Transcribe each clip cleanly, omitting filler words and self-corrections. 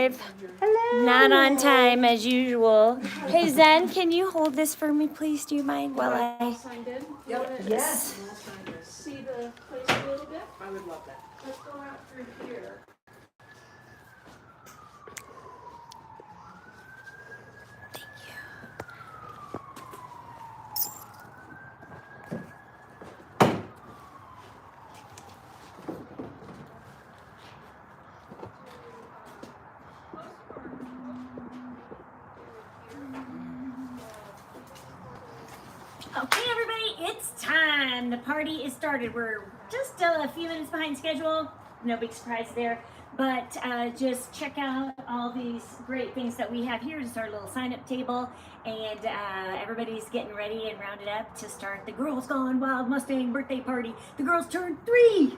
live. Hello. Not on time as usual. Hey Zen, can you hold this for me, please? Do you mind while I? Signed in? Yep. Yes. See the place a little bit? I would love that. Let's go out through here. Okay, everybody, it's time. The party is started. We're just a few minutes behind schedule. No big surprise there. But just check out all these great things that we have here. Just our little sign-up table. And everybody's getting ready and rounded up to start the Girls Gone Wild Mustang birthday party. The girls turned 3.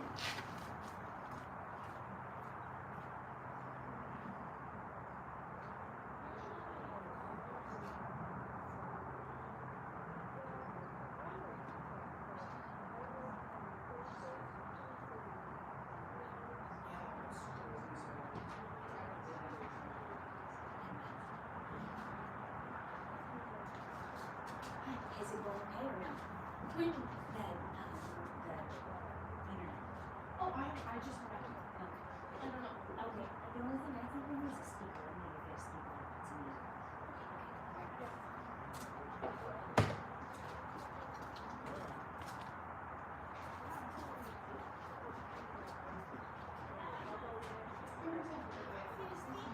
Is it going okay or no? The internet. Oh, I just went. I don't know. Okay. The only thing I think we need is a speaker. I'm gonna get a speaker. It's me.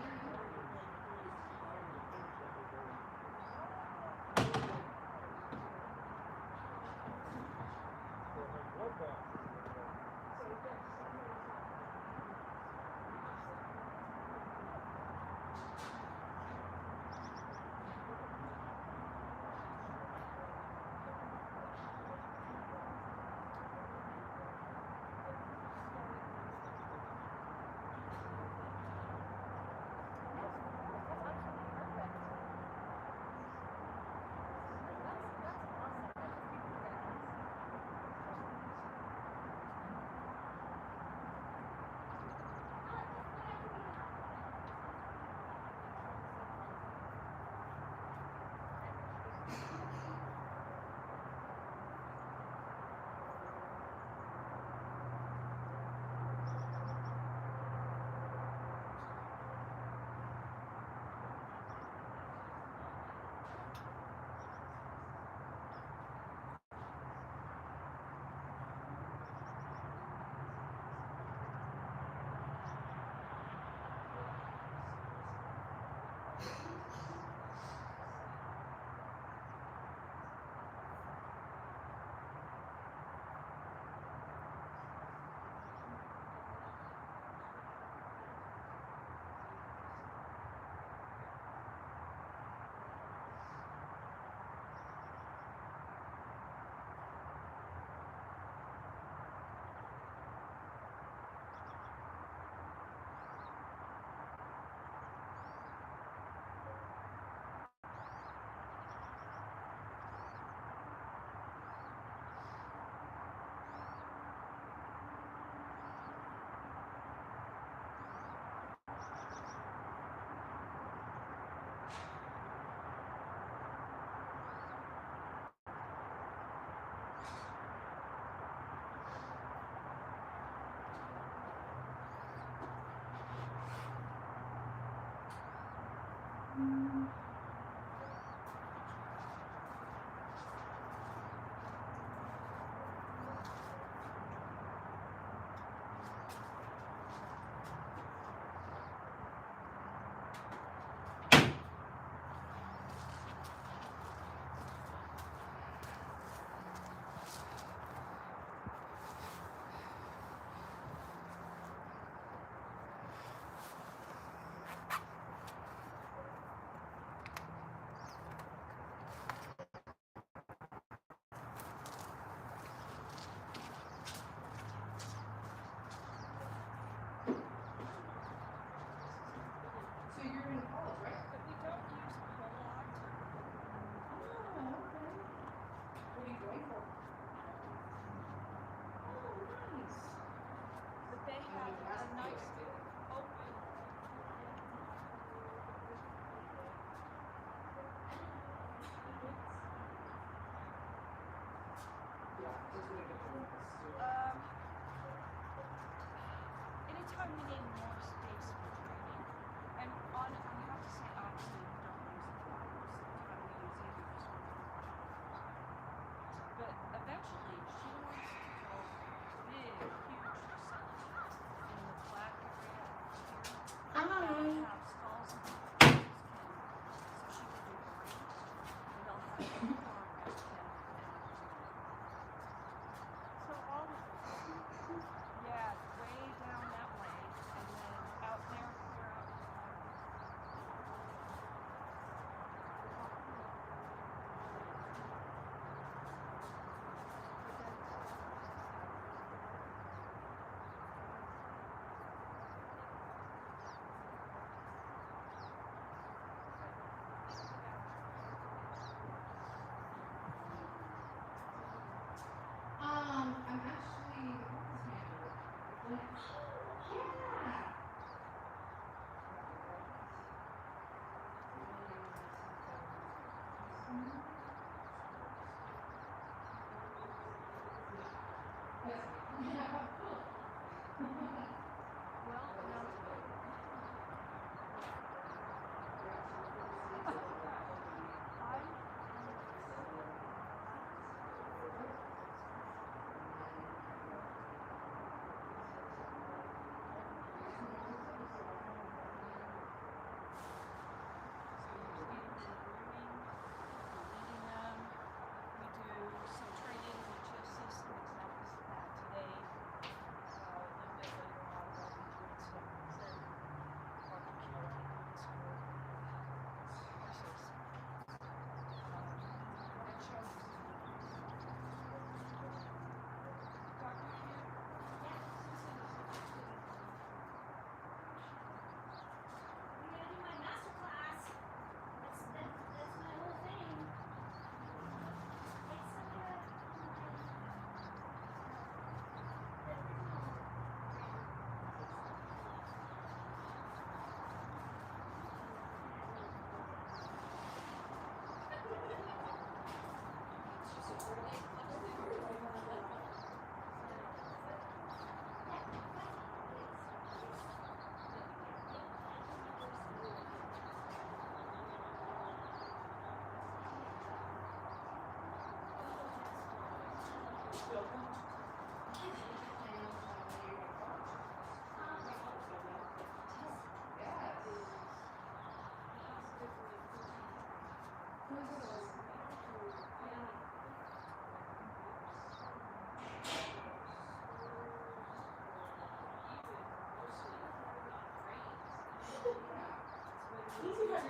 Anytime we need more space for training, and I have to say, honestly, we don't use the flowers. Sometimes we use either just one or the flowers. But eventually, she wants to go big, huge reception in the black area here. Have stalls and so she can do great. And they'll have unicorn, Aspen, and so all of yeah, way down that way, and then out there, we're out. I'm actually the office manager. Yeah.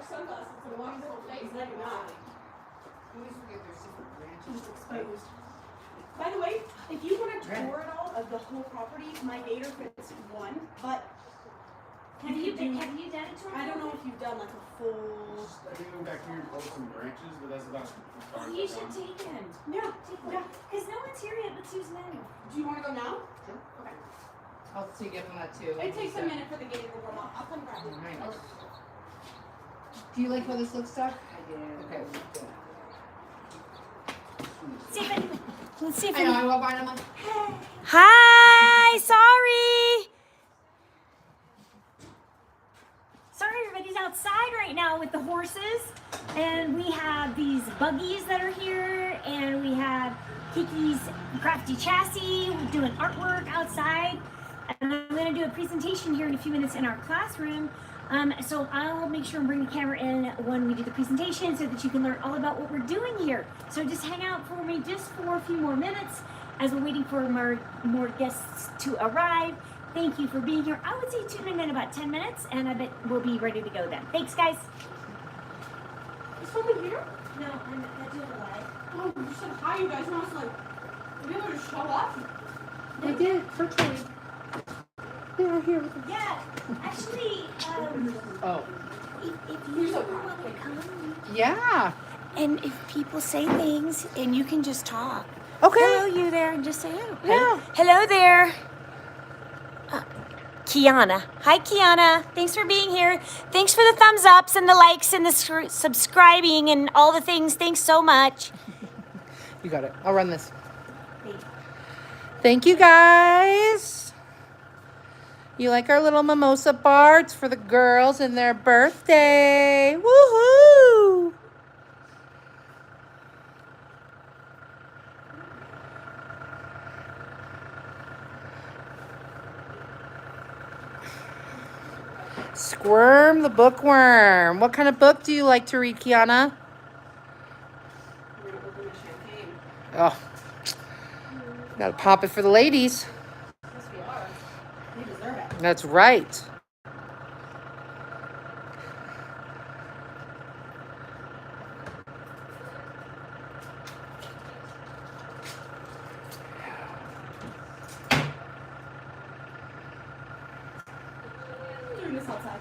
Sunglasses to the wonderful face, like not. Always forget there's secret branches. Exposed. By the way, if you want to tour it all of the whole property, my gator fits one. But Have you done a tour? I don't know if you've done like a full. I can go back here and pull some branches, but that's about as far as You I've should gone. take him. Yeah. Take him. Because no one's here yet but Susan and Do you want to go now? Sure. Okay. I'll see give them that too. It takes a minute for the gator to warm up. I'll come grab it. Alright. Do you like how this looks, Doc? I did. Okay. See if anyone. Let's see if I know, anyone. I walk by and I'm like, Hi, sorry. Sorry, everybody's outside right now with the horses, and we have these buggies that are here, and we have Kiki's crafty chassis. We're doing artwork outside, and I'm going to do a presentation here in a few minutes in our classroom. So I'll make sure and bring the camera in when we do the presentation so that you can learn all about what we're doing here. So just hang out for me just for a few more minutes as we're waiting for more guests to arrive. Thank you for being here. I would say tune in about 10 minutes, and I bet we'll be ready to go then. Thanks, guys. Is someone here? No, I'm doing it live. Oh, you said hi, you guys. And I was like, did you ever show up? they did, virtually. They were here. Yeah, actually, Oh. if you want to come, Yeah. and if people say things, and you can just talk. Okay. Hello, you there, and just say hello. Yeah. Hello there. Kiana. Hi, Kiana. Thanks for being here. Thanks for the thumbs ups and the likes and the subscribing and all the things. Thanks so much. You got it. I'll run this. Thank you, guys. You like our little mimosa bar? It's for the girls and their birthday. Woohoo! Squirm the bookworm. What kind of book do you like to read, Kiana? We're gonna open a champagne. Oh, gotta pop it for the ladies. Yes, we are. They deserve it. That's right. Doing this outside.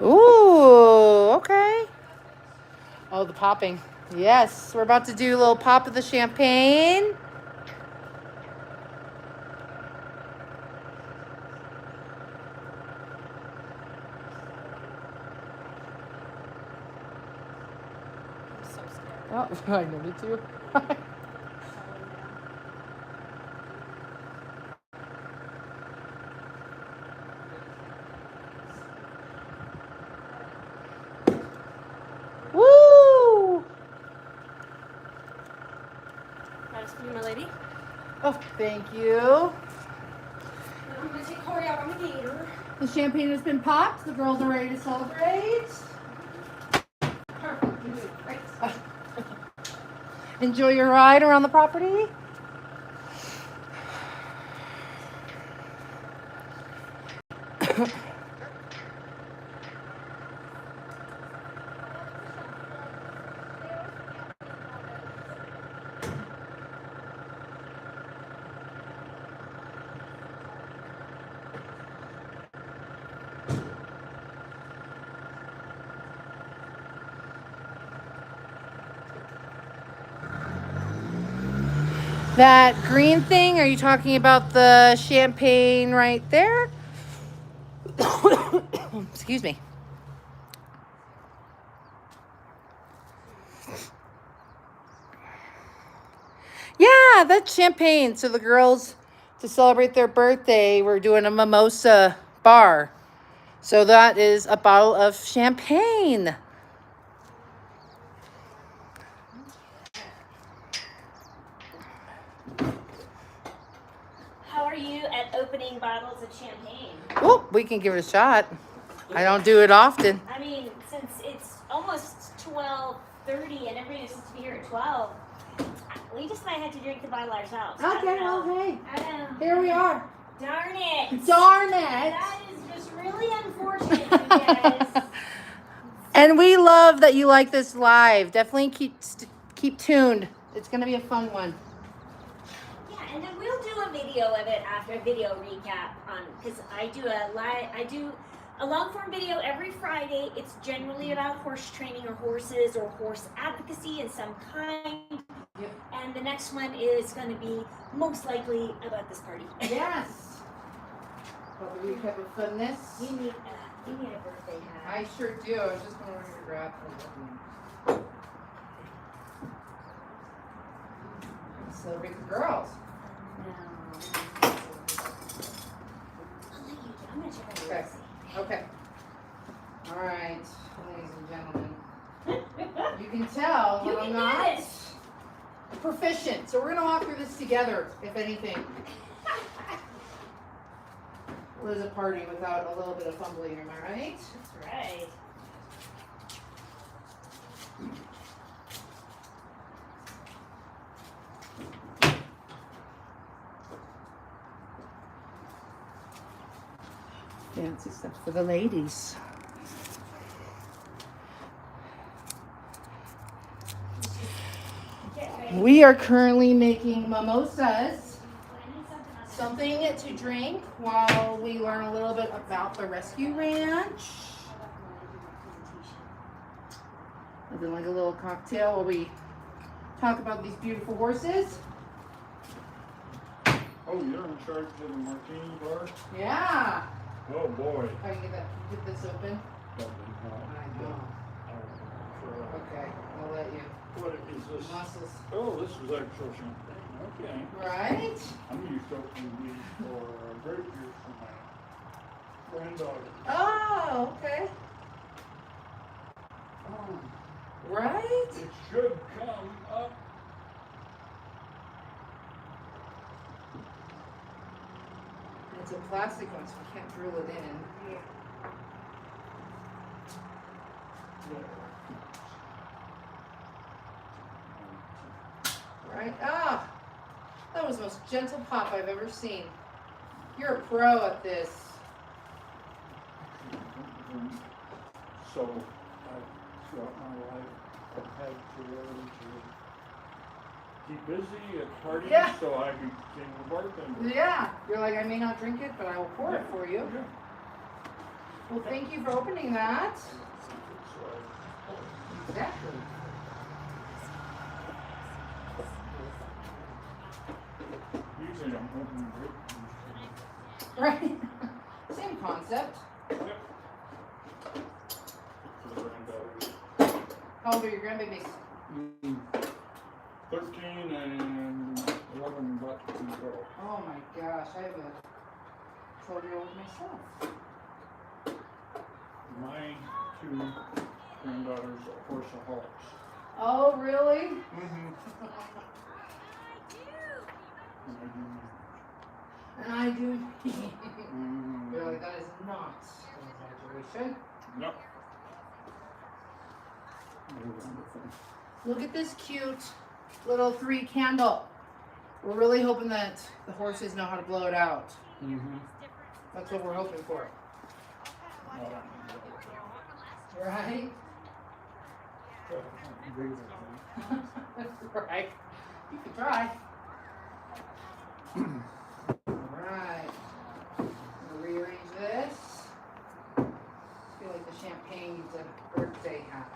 Ooh, okay. Oh, the popping. Yes, we're about to do a little pop of the champagne. I'm so scared. Oh, I know, me too. Woo! Got a spoon, my lady. Oh, thank you. I'm gonna take Corey out on the gator. The champagne has been popped. The girls are ready to celebrate. Perfect. You do it. Right. Enjoy your ride around the property. That green thing, are you talking about the champagne right there? Excuse me. Yeah, that's champagne. So the girls, to celebrate their birthday, we're doing a mimosa bar. So that is a bottle of champagne. How are you at opening bottles of champagne? Oh, we can give it a shot. I don't do it often. I mean, since it's almost 12:30 and everybody's supposed to be here at 12, Legis and I had to drink the bottle ourselves. I Okay, don't know. well, hey, I know. here we are. Darn it. Darn it. That is just really unfortunate, you guys. And we love that you like this live. Definitely keep tuned. It's gonna be a fun one. Yeah, and then we'll do a video of it after a video recap on because I do a long form video every Friday. It's generally about horse training or horses or horse advocacy in some kind. Yep. And the next one is going to be most likely about this party. Yes. Probably recap of funness. You need a birthday hat. I sure do. I was just going over here to grab some. Celebrate the girls. No. I'll let you do. I'm going to check out your Okay. Okay. All right, ladies and gentlemen. You can tell You that can I'm do not this. proficient, so we're gonna walk through this together, if anything. What is a party without a little bit of fumbling, am I right? That's right. Fancy stuff for the ladies. Get ready. We are currently making mimosas, I need something else. something to drink while we learn a little bit about the ResqRanch. Nothing like a little cocktail while we talk about these beautiful horses. Oh, you're in charge of the martini bar? Yeah. Oh, boy. How do you get this open? Probably not. I know. Oh, Okay, I'll let you. What is this? Muscles. Oh, this is actual champagne. Okay. Right? I'm used to opening these for grape juice for my granddaughter. Oh, okay. Oh, Right? it should come up. It's a plastic one, so we can't drill it in. Right? Ah! That was the most gentle pop I've ever seen. You're a pro at this. So, throughout my life, I've had to learn to keep busy at parties, Yeah. so I became a bartender. Yeah. You're like, I may not drink it, but I will pour it for you. Yeah. Well, thank you for opening that. Exactly. Usually I'm opening grape juice. Right? Same concept. Yep. For the granddaughters. How old are your grandbabies? 13 and 11 about to go. Oh my gosh, I have a 12-year-old myself. My two granddaughters are horseholics. Oh, really? Mm-hmm. And I do. Mm-hmm. You're like, that is not an exaggeration. Yep. They're wonderful. Look at this cute little 3 candle. We're really hoping that the horses know how to blow it out. Mm-hmm. That's what we're hoping for. Right? Right. You can try. Alright. I'm gonna rearrange this. I feel like the champagne needs a birthday hat.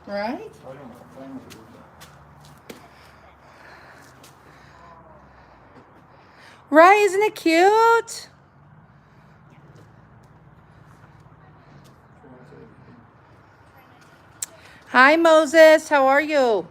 Right? I don't know. Family is Right, isn't it cute? Hi, Moses. How are you?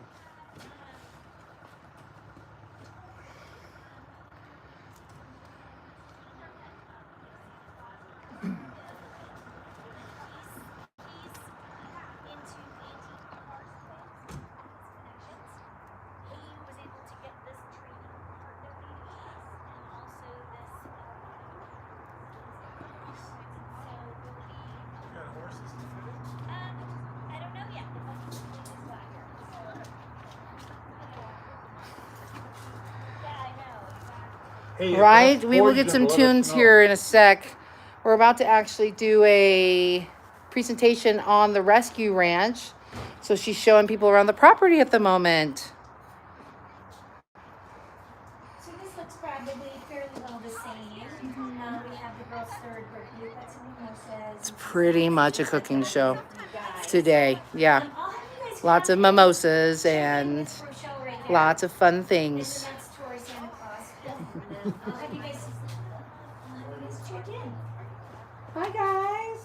Hey, Right? We will get some tunes here in a sec. We're about to actually do a presentation on the ResqRanch. So she's showing people around the property at the moment. So this looks probably fairly well the same. We have the girls' third birthday. We've got some mimosas. It's pretty much a cooking show today. Yeah. I'll have you guys Lots of come mimosas check in and with Rochelle right there. lots of fun And things. then that's Tori Santa Claus. I'll have you guys check in. Hi, guys.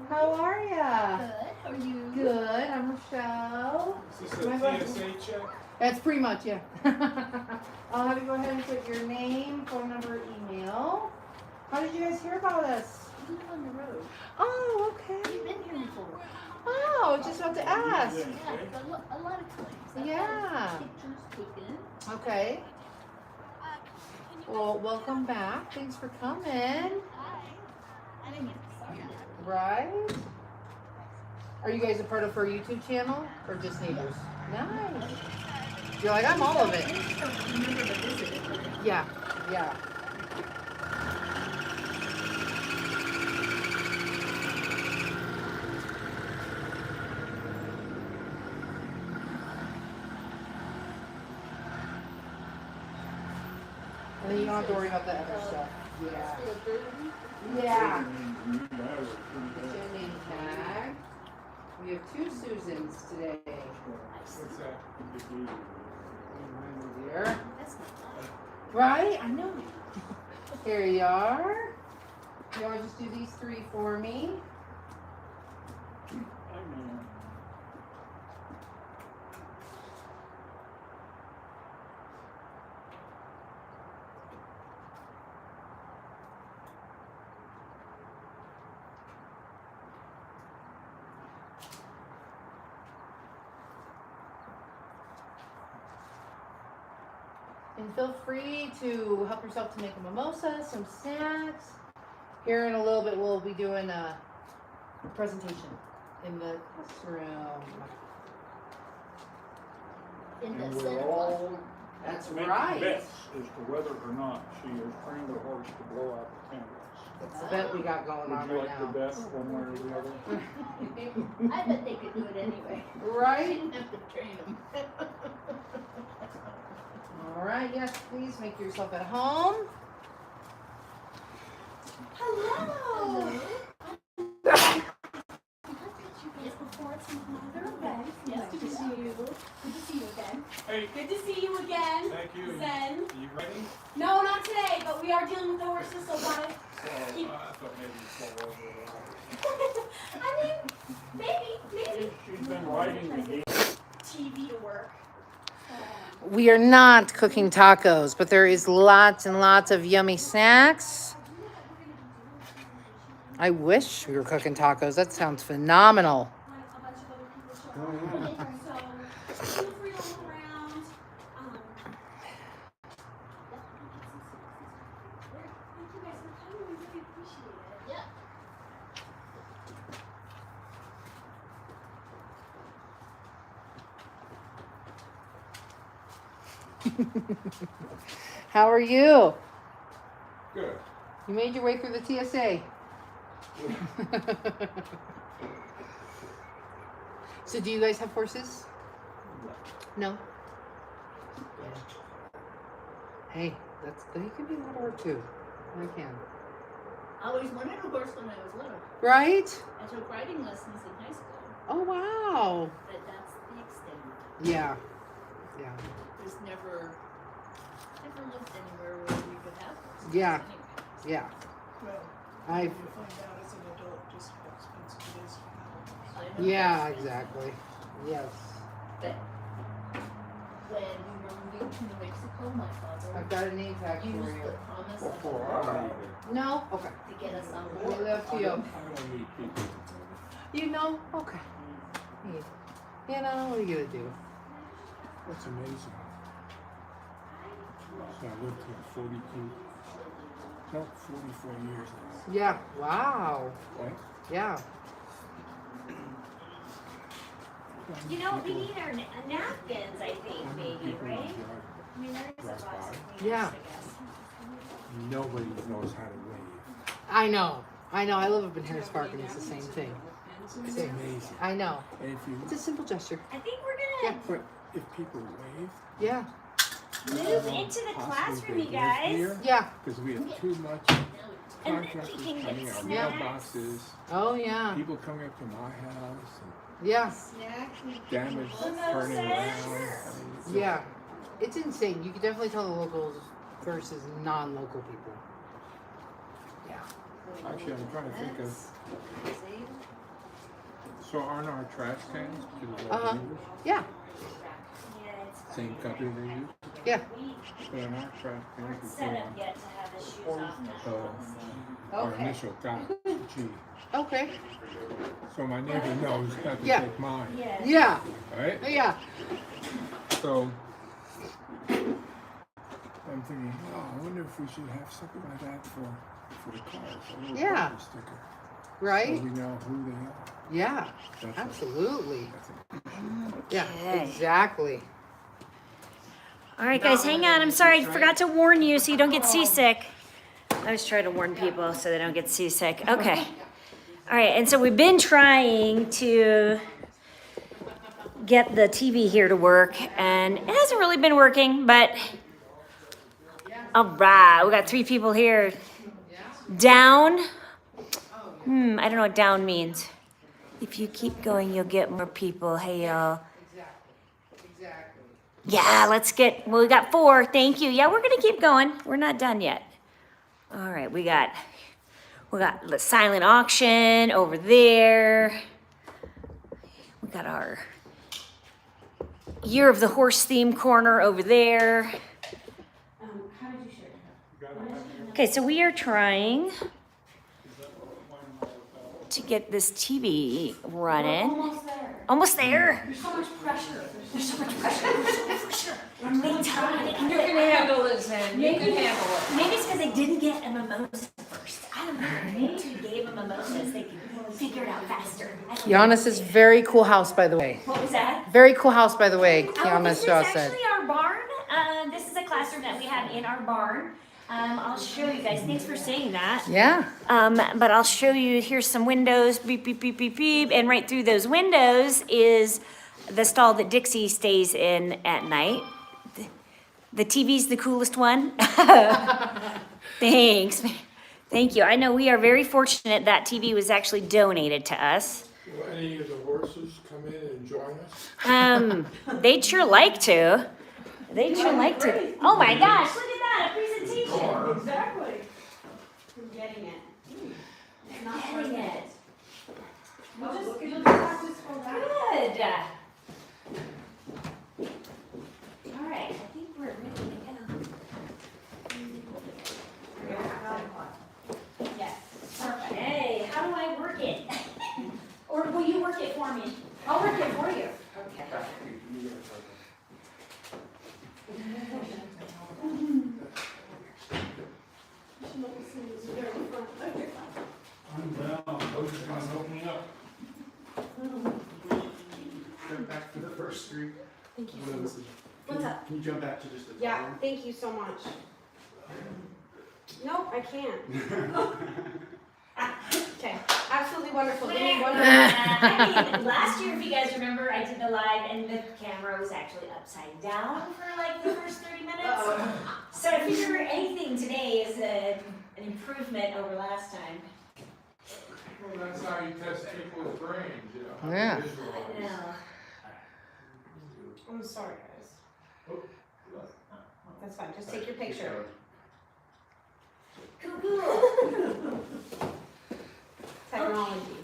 How are ya? Good. How are you? Good. I'm Rochelle. Is this a TSA check? That's pretty much, yeah. I'll have you go ahead and put your name, phone number, email. How did you guys hear about us? We live on the road. Oh, okay. We've been here before. Oh, just about to ask. Yeah, a lot of times. I've Yeah. had pictures taken. Okay. Well, welcome back. Thanks for coming. Right? Are you guys a part of her YouTube channel or just neighbors? Nice. You're like, I'm all of it. I just don't remember the visit. Yeah, yeah. And then you don't have to worry about the other stuff. Yeah. Yeah. Get your name tag. We have 2 Susans today. What's that? Here. That's not bad. Right? I know. Here you are. You want to just do these 3 for me? I know. And feel free to help yourself to make a mimosa, some snacks. Here in a little bit, we'll be doing a presentation in the classroom. In And the we're center. all That's making right. bets as to whether or not she has trained her horse to blow out the candles. That's the bet we got going on Would you right like to now. bet one way or the other? I bet they could do it anyway. I Right? didn't have to train them. All right, yes, please make yourself at home. Hello. Yes, good to see you. Good to see you again. Hey, Good to see you again, thank you. Zen. Are you ready? No, not today, but we are dealing with the horses, so gotta. So, I thought maybe you fall over. I mean, maybe. She's been riding the game. TV to work. We are not cooking tacos, but there is lots and lots of yummy snacks. I wish we were cooking tacos. That sounds phenomenal. A bunch of other people show up. So feel free to look around. Thank you guys for coming. We really appreciate it. Yeah. How are you? Good. You made your way through the TSA. So do you guys have horses? No? Hey, they can be a little work too. I can. I always wanted a horse when I was little. Right? I took riding lessons in high school, Oh, wow. but that's the extent. Yeah. Yeah. There's never lived anywhere where we could have horses. Yeah. Anyway. Yeah. Well, I. you find out as an adult just how expensive it is to have a horse. I know Yeah, that's exactly. Yes. But when we were moving to New Mexico, my father I've got a name tag for used you. the promise of Before the I Lord leave it. No? Okay. to get us on We board. love to you. I don't need people. You know? Okay. You know, what are you gonna do? That's amazing. So I lived here 42, no, 44 years now. Yeah. Wow. Right? Yeah. You know, we need our napkins, I think, maybe, right? I mean, there is a box of cleaners, Yeah. I guess. Nobody knows how to wave. I know. I live up in Harris Park and it's the same thing. It's amazing. I know. And if you, It's a simple gesture. I think we're Yeah. gonna but if people wave, Yeah. move into the classroom, you guys. Yeah. because we have too much And then contractors you can get coming, our snacks. mailboxes, Oh, yeah. people coming up to my house Yeah. Snacks, we and damage Mimosas. turning around. I mean, it's Yeah. It's insane. You can definitely tell the locals versus non-local people. Yeah. Actually, I'm trying to think of, See? so aren't our trash cans, because of Uh-huh. our neighbors, Yeah. Yeah, it's same company they use? Yeah. But in our trash aren't cans, we set put up on yet to have the shoes off the our Okay. initial dot, G. Okay. So my neighbor knows not to Yeah. take mine, Yes. Yeah. right? Yeah. So I'm thinking, oh, I wonder if we should have something like that for the cars, a little Yeah. bumper sticker, so Right? we know who they are. Yeah. That's Absolutely. That's Yeah. Okay. Exactly. All right, guys, hang on. I'm sorry, I forgot to warn you so you don't get seasick. I always try to warn people so they don't get seasick. Okay. All right, and so we've been trying to get the TV here to work, and it hasn't really been working, but all right, we got 3 people here. Down. I don't know what down means. If you keep going, you'll get more people. Hey, y'all. Exactly. Yeah, well, we got 4. Thank you. Yeah, we're gonna keep going. We're not done yet. All right, we got the silent auction over there. We got our Year of the Horse theme corner over there. How did you share? Okay, so we are trying to get this TV running. Almost there. There's so much pressure. There's so much pressure. They tied it. You can handle it, Zen. You can handle it. Maybe it's because they didn't get a mimosa first. I don't know. Maybe if you gave them mimosas, they could figure it out faster. Giannis's very cool house, by the way. What was that? Very cool house, by the way, This Giannis is Shaw said. actually our barn. This is a classroom that we have in our barn. I'll show you guys. Thanks for saying that. Yeah. But I'll show you. Here's some windows. Beep, beep, beep, beep, beep. And right through those windows is the stall that Dixie stays in at night. The TV's the coolest one. Thanks. Thank you. I know we are very fortunate that TV was actually donated to us. Will any of the horses come in and join us? They'd sure like to. They'd sure like to. Oh my gosh, look at that, a presentation. Exactly. I'm getting it. Not Getting it. You'll just have to scroll down. Good. All right, I think we're ready to go. Yes. Perfect. Hey, how do I work it? Or will you work it for me? I'll work it for you. Okay. I'm down. Those are gonna help me up. Jump back to the first screen. Thank you. What's up? Can you jump back to just the top Yeah, one? thank you so much. Nope, I can't. Okay, absolutely wonderful. Give me one more. I mean, last year, if you guys remember, I did the live and the camera was actually upside down for like the first 30 minutes. So if you remember anything today is an improvement over last time. Well, that's how you test people's brains, you know. Yeah. I know. I'm sorry, guys. That's fine, just take your picture. Cool. Technology.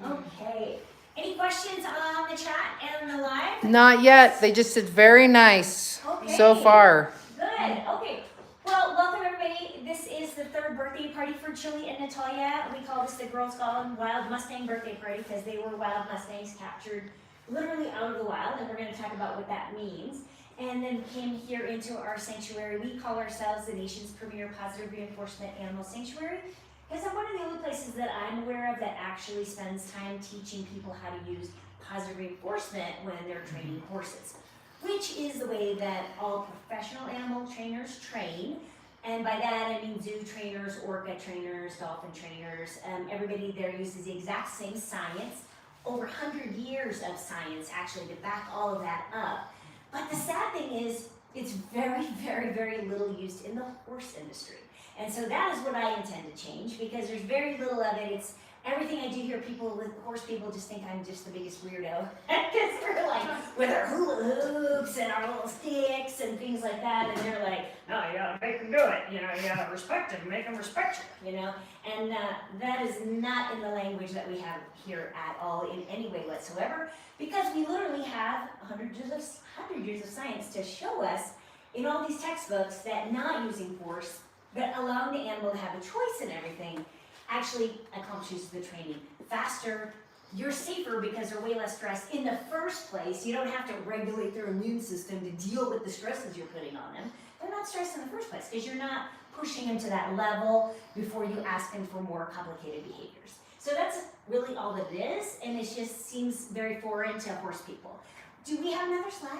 Okay. Any questions on the chat and the live? Not yet. They just said very nice so Okay. far. Good. Okay. Well, welcome everybody. This is the 3rd birthday party for Chili and Natalia. We call this the Girls Gone Wild Mustang birthday party because they were wild Mustangs captured literally out of the wild, and we're going to talk about what that means. And then came here into our sanctuary. We call ourselves the nation's premier positive reinforcement animal sanctuary because I'm one of the only places that I'm aware of that actually spends time teaching people how to use positive reinforcement when they're training horses, which is the way that all professional animal trainers train. And by that I mean zoo trainers, orca trainers, dolphin trainers. Everybody there uses the exact same science, over 100 years of science actually to back all of that up. But the sad thing is, it's very, very, very little used in the horse industry. And so that is what I intend to change because there's very little of it. It's everything I do here, people with horse people just think I'm just the biggest weirdo. Because we're like, with our hula hoops and our little sticks and things like that. And they're like, no, you gotta make them do it. You know, you gotta respect them, make them respect you, you know. And that is not in the language that we have here at all in any way whatsoever. Because we literally have hundreds of science to show us in all these textbooks that not using force, but allowing the animal to have a choice in everything, actually accomplishes the training faster. You're safer because they're way less stressed in the first place. You don't have to regulate their immune system to deal with the stresses you're putting on them. They're not stressed in the first place because you're not pushing them to that level before you ask them for more complicated behaviors. So that's really all that it is, and it just seems very foreign to horse people. Do we have another slide?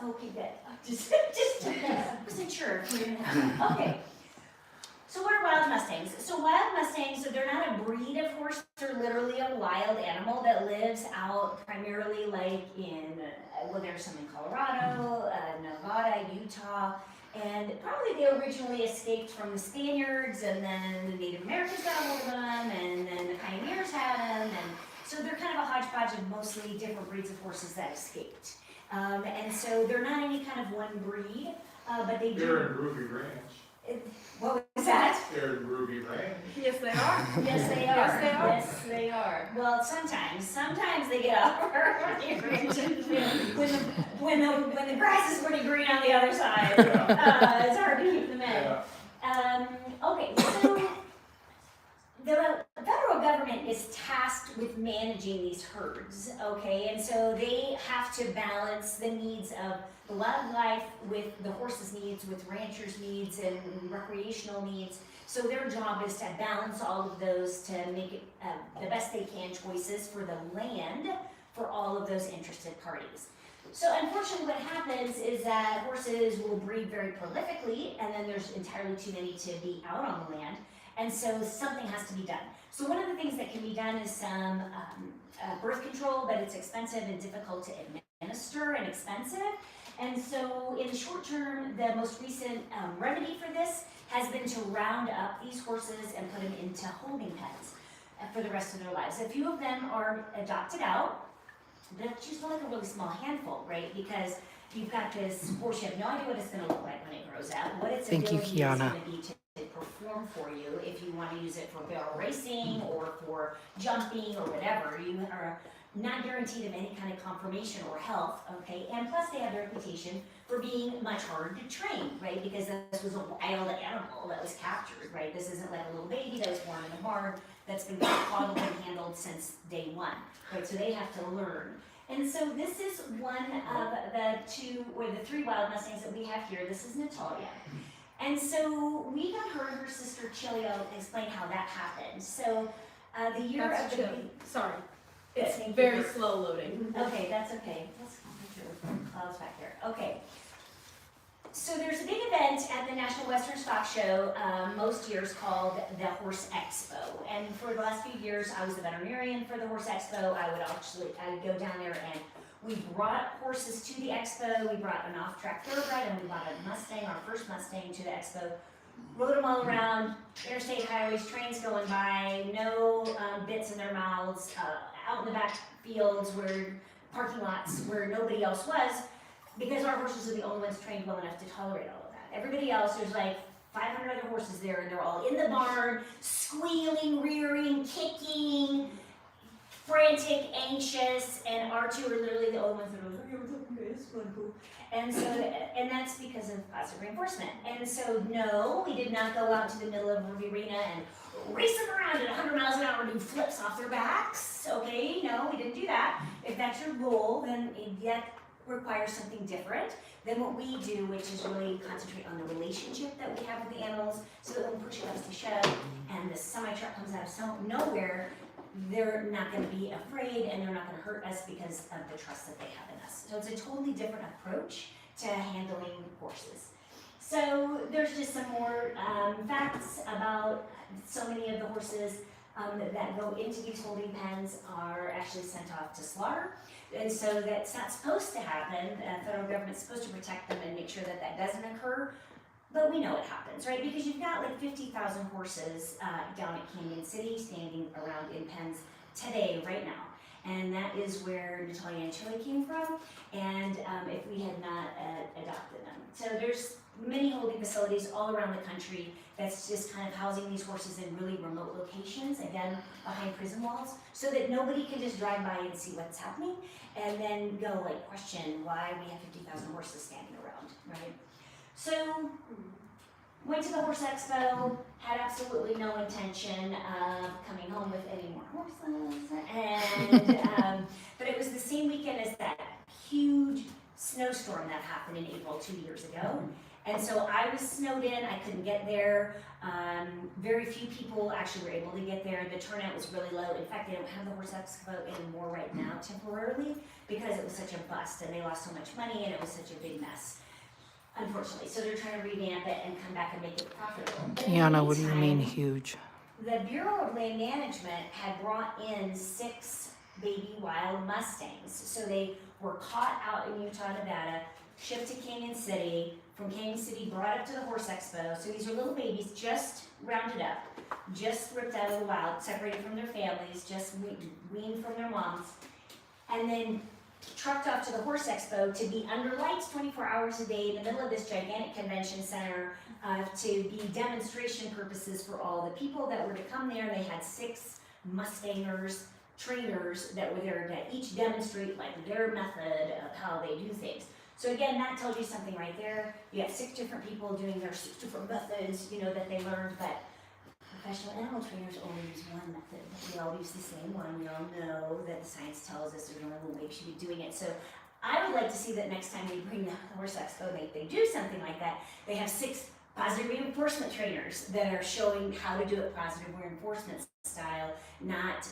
Okay, good. Just wasn't sure if we didn't have. Okay. So what are wild Mustangs? So wild Mustangs, so they're not a breed of horse, they're literally a wild animal that lives out primarily like in, well there's some in Colorado, Nevada, Utah, and probably they originally escaped from the Spaniards and then the Native Americans got a hold of them and then the pioneers had them, and so they're kind of hodgepodge of mostly different breeds of horses that escaped. And so they're not any kind of one breed, but they They're do. in Ruby Ranch. What was that? They're in Ruby Ranch. Yes, they are. Yes, they are. Yes, they are. Yes, they are. Well, sometimes they get off when the grass is pretty green on the other side. It's hard to keep them in. Okay, so the federal government is tasked with managing these herds, okay, and so they have to balance the needs of the wildlife with the horses' needs, with ranchers' needs and recreational needs. So their job is to balance all of those to make it the best they can choices for the land for all of those interested parties. So unfortunately what happens is that horses will breed very prolifically, and then there's entirely too many to be out on the land, and so something has to be done. So one of the things that can be done is some birth control, but it's expensive and difficult to administer and expensive. And so in the short term, the most recent remedy for this has been to round up these horses and put them into holding pens for the rest of their lives. A few of them are adopted out. That's just like a really small handful, right? Because you've got this horse, you have no idea what it's going to look like when it grows up, what its Thank you, ability is Kiana. going to be to perform for you if you want to use it for barrel racing or for jumping or whatever. You are not guaranteed of any kind of conformation or health, okay? And plus they have the reputation for being much harder to train, right? Because this was a wild animal that was captured, right? This isn't like a little baby that was born in a barn that's been coddled and handled since day one, right? So they have to learn. And so this is one of the two, or the three wild Mustangs that we have here. This is Natalia. And so we got her and her sister Chilio explain how that happened. So the year That's of the chill. Sorry. It's It's very slow loading. Okay, that's okay. Let's make sure the clouds back there. Okay. So there's a big event at the National Western Stock Show most years called the Horse Expo. And for the last few years, I was the veterinarian for the Horse Expo. I would go down there and we brought horses to the expo. We brought an off-track thoroughbred and we brought a Mustang, our first Mustang, to the expo. Rode them all around, interstate highways, trains going by, no bits in their mouths, out in the back fields where parking lots where nobody else was, because our horses are the only ones trained well enough to tolerate all of that. Everybody else, there's like 500 other horses there, and they're all in the barn, squealing, rearing, kicking, frantic, anxious, and our two are literally the only ones that are like, okay, it's fun, cool. And so, and that's because of positive reinforcement. And so, no, we did not go out to the middle of the arena and race them around at 100 miles an hour and do flips off their backs. Okay, no, we didn't do that. If that's your goal, then that requires something different than what we do, which is really concentrate on the relationship that we have with the animals, so that when push comes to shove and the semi-truck comes out of nowhere, they're not going to be afraid and they're not going to hurt us because of the trust that they have in us. So it's a totally different approach to handling horses. So there's just some more facts about so many of the horses that go into these holding pens are actually sent off to slaughter. And so that's not supposed to happen. The federal government's supposed to protect them and make sure that that doesn't occur. But we know it happens, right? Because you've got like 50,000 horses down at Canyon City standing around in pens today, right now. And that is where Natalia and Chili came from, and if we had not adopted them. So there's many holding facilities all around the country that's just kind of housing these horses in really remote locations, again, behind prison walls, so that nobody can just drive by and see what's happening, and then go like question why we have 50,000 horses standing around, right? So, went to the Horse Expo, had absolutely no intention of coming home with any more horses, and but it was the same weekend as that huge snowstorm that happened in April 2 years ago. And so I was snowed in, I couldn't get there. Very few people actually were able to get there. The turnout was really low. In fact, they don't have the Horse Expo anymore right now temporarily because it was such a bust and they lost so much money and it was such a big mess, unfortunately. So they're trying to revamp it and come back and make it profitable. But in the Kiana, what do you mean meantime, huge? the Bureau of Land Management had brought in 6 baby wild Mustangs. So they were caught out in Utah, Nevada, shipped to Canyon City, from Canyon City brought up to the Horse Expo. So these are little babies, just rounded up, just ripped out of the wild, separated from their families, just weaned from their moms, and then trucked off to the horse expo to be under lights 24 hours a day in the middle of this gigantic convention center to be demonstration purposes for all the people that were to come there. They had 6 Mustangers, trainers that were there to each demonstrate like their method of how they do things. So again, that tells you something right there. You have 6 different people doing their 6 different methods, you know, that they learned, but professional animal trainers only use one method. We all use the same one. We all know that the science tells us there's only one way we should be doing it. So I would like to see that next time they bring the horse expo, they do something like that. They have 6 positive reinforcement trainers that are showing how to do it positive reinforcement style, not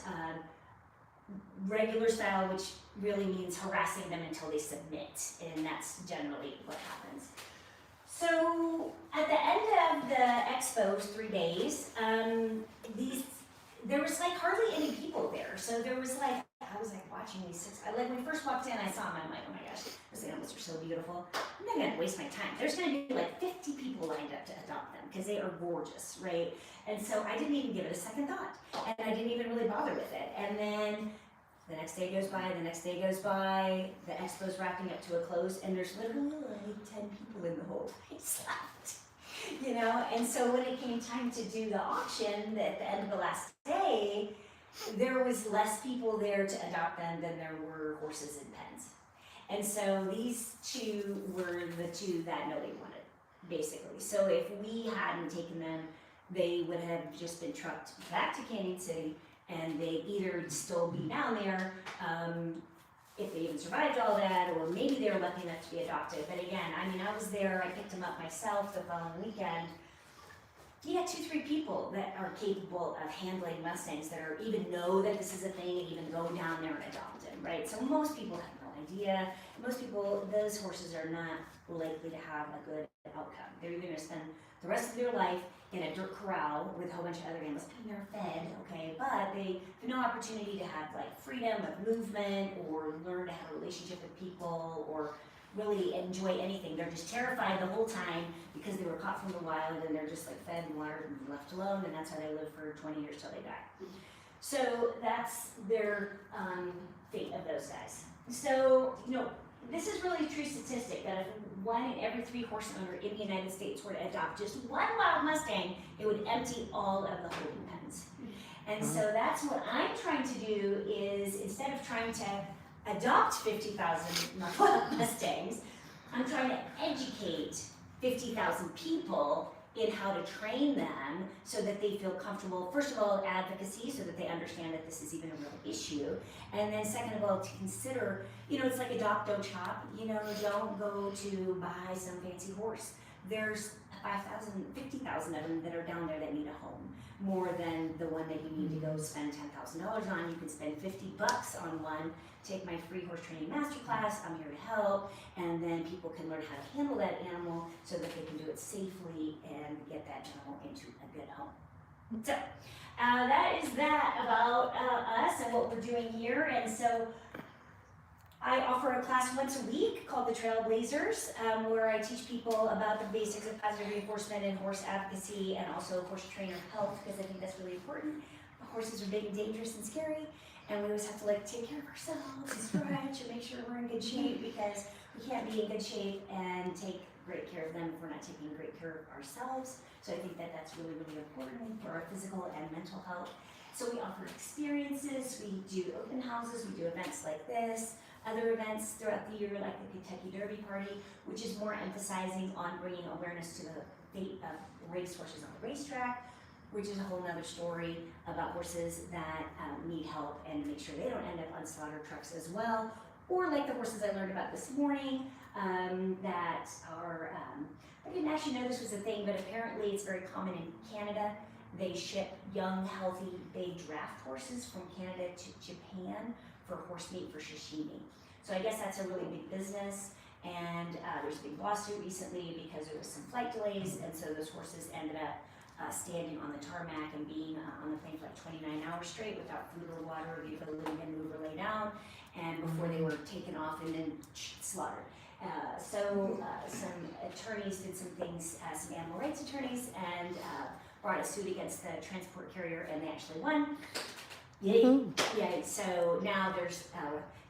regular style, which really means harassing them until they submit, and that's generally what happens. So at the end of the expo, 3 days, there was like hardly any people there. So there was like, I was like watching these 6, like when we first walked in, I saw them, I'm like, oh my gosh, those animals are so beautiful. I'm not gonna waste my time. There's gonna be like 50 people lined up to adopt them because they are gorgeous, right? And so I didn't even give it a second thought, and I didn't even really bother with it. And then the next day goes by, the next day goes by, the expo's wrapping up to a close, and there's literally like 10 people in the whole place left, you know? And so when it came time to do the auction at the end of the last day, there was less people there to adopt them than there were horses in pens. And so these 2 were the 2 that nobody wanted, basically. So if we hadn't taken them, they would have just been trucked back to Canyon City, and they either still be down there, if they even survived all that, or maybe they were lucky enough to be adopted. But again, I mean, I was there, I picked them up myself the following weekend. You got 2-3 people that are capable of handling Mustangs, that are even know that this is a thing and even go down there and adopt them, right? So most people have no idea. Most people, those horses are not likely to have a good outcome. They're either gonna spend the rest of their life in a dirt corral with a whole bunch of other animals, and they're fed, okay, but they have no opportunity to have like freedom of movement or learn to have a relationship with people or really enjoy anything. They're just terrified the whole time because they were caught from the wild, and they're just like fed and watered and left alone, and that's how they live for 20 years till they die. So that's their fate of those guys. So, you know, this is really a true statistic that if 1 in every 3 horse owner in the United States were to adopt just 1 wild Mustang, it would empty all of the holding pens. And so that's what I'm trying to do, is instead of trying to adopt 50,000 wild Mustangs, I'm trying to educate 50,000 people in how to train them so that they feel comfortable. First of all, advocacy, so that they understand that this is even a real issue. And then second of all, to consider, you know, it's like adopt, don't shop. You know, don't go to buy some fancy horse. There's 5,000, 50,000 of them that are down there that need a home, more than the one that you need to go spend $10,000 on. You can spend $50 on one, take my free horse training masterclass, I'm here to help, and then people can learn how to handle that animal so that they can do it safely and get that animal into a good home. So, that is that about us and what we're doing here. And so I offer a class once a week called the Trailblazers, where I teach people about the basics of positive reinforcement and horse advocacy, and also horse trainer health, because I think that's really important. Horses are big and dangerous and scary, and we always have to like take care of ourselves and stretch and make sure we're in good shape, because we can't be in good shape and take great care of them if we're not taking great care of ourselves. So I think that that's really, really important for our physical and mental health. So we offer experiences, we do open houses, we do events like this, other events throughout the year like the Kentucky Derby Party, which is more emphasizing on bringing awareness to the fate of racehorses on the racetrack, which is a whole nother story about horses that need help, and make sure they don't end up on slaughter trucks as well. Or like the horses I learned about this morning that are, I didn't actually know this was a thing, but apparently it's very common in Canada. They ship young, healthy, big draft horses from Canada to Japan for horse meat for sashimi. So I guess that's a really big business, and there's a big lawsuit recently because there was some flight delays, and so those horses ended up standing on the tarmac and being on the plane for like 29 hours straight without food or water or the ability to move or lay down, and before they were taken off and then slaughtered. Some attorneys did some things, some animal rights attorneys, and brought a suit against the transport carrier, and they actually won. Yay! Woohoo. Yay! So now there's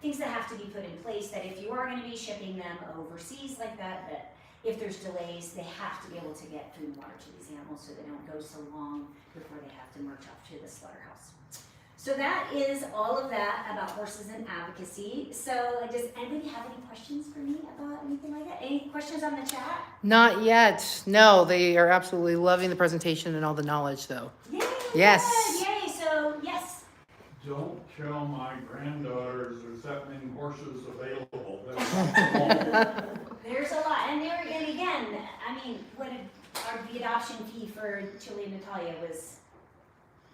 things that have to be put in place that if you are going to be shipping them overseas like that, that if there's delays, they have to be able to get food and water to these animals so they don't go so long before they have to march off to the slaughterhouse. So that is all of that about horses and advocacy. So does anybody have any questions for me about anything like that? Any questions on the chat? Not yet. No, they are absolutely loving the presentation and all the knowledge, though. Yay! Yes. Good, yay! So yes. Don't tell my granddaughters there's that many horses available. There's a lot, and there, and again, I mean, the adoption fee for Chili and Natalia was,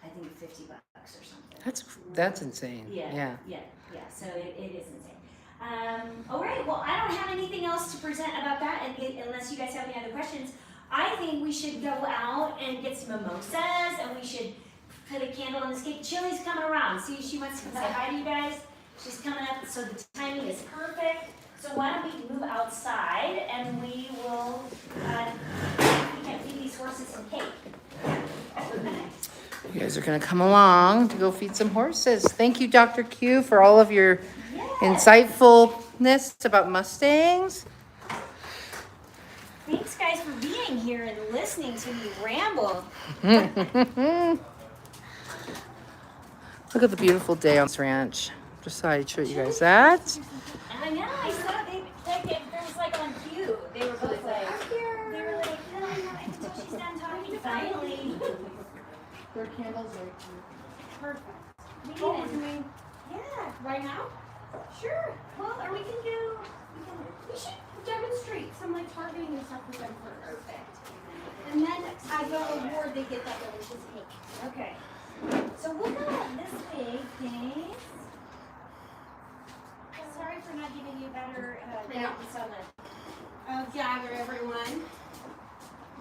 I think, $50 or something. That's insane. Yeah. So it is insane. All right. Well, I don't have anything else to present about that, and unless you guys have any other questions, I think we should go out and get some mimosas, and we should put a candle on this cake. Chili's coming around. See, she wants to come say hi to you guys. She's coming up, so the timing is perfect. So why don't we move outside, and we will we can feed these horses some cake. You guys are going to come along to go feed some horses. Thank you, Dr. Q, for all of your insightfulness about Mustangs. Thanks, guys, for being here and listening to me ramble. Look at the beautiful day on this ranch. Just thought I'd show you guys that. I know, I saw it was like on cue. They were both like, they were like, no, until she's done talking, finally. Their candles are Perfect. Oh, we're doing Yeah. right now? Sure. Well, or we We should demonstrate some like targeting and stuff with them first. perfect. And then as an award, they get that delicious cake. Okay. So we'll go this way, thanks. Sorry for not giving you better guidance on the. I'll gather everyone.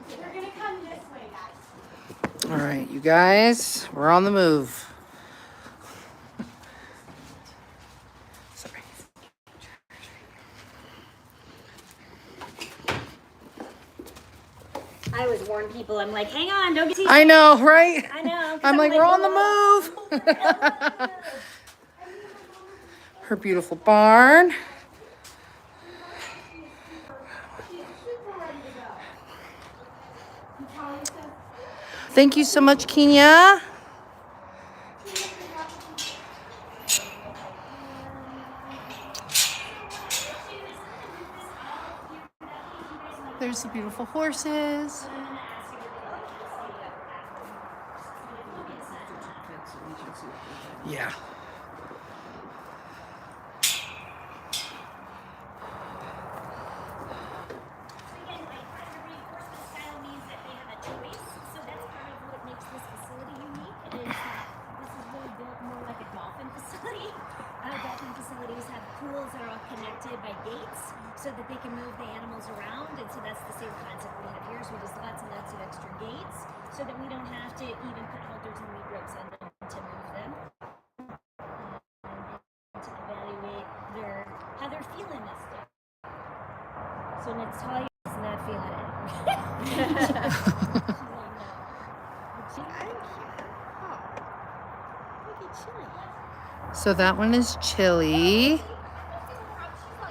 We're gonna come this way, guys. All right, you guys, we're on the move. Sorry. I always warn people. I'm like, hang on, don't get too. I know, right? I know. 'Cause I'm like, we're on the "Whoa." move. Her beautiful barn. She's super ready to go. Natalia says, Thank you so much, Kenya. There's the beautiful horses. Yeah. Again, like the reinforcement style means that they have a choice. So that's part of what makes this facility unique. Is that this is really built more like a dolphin facility. Dolphin facilities have pools that are all connected by gates so that they can move the animals around, and so that's the same concept we have here. So we just lots and lots of extra gates so that we don't have to even put halters and lead ropes on them to move them. To evaluate how they're feeling this day. So Natalia is not feeling it. She's like, no. Look at Chili. So that one is Chili. I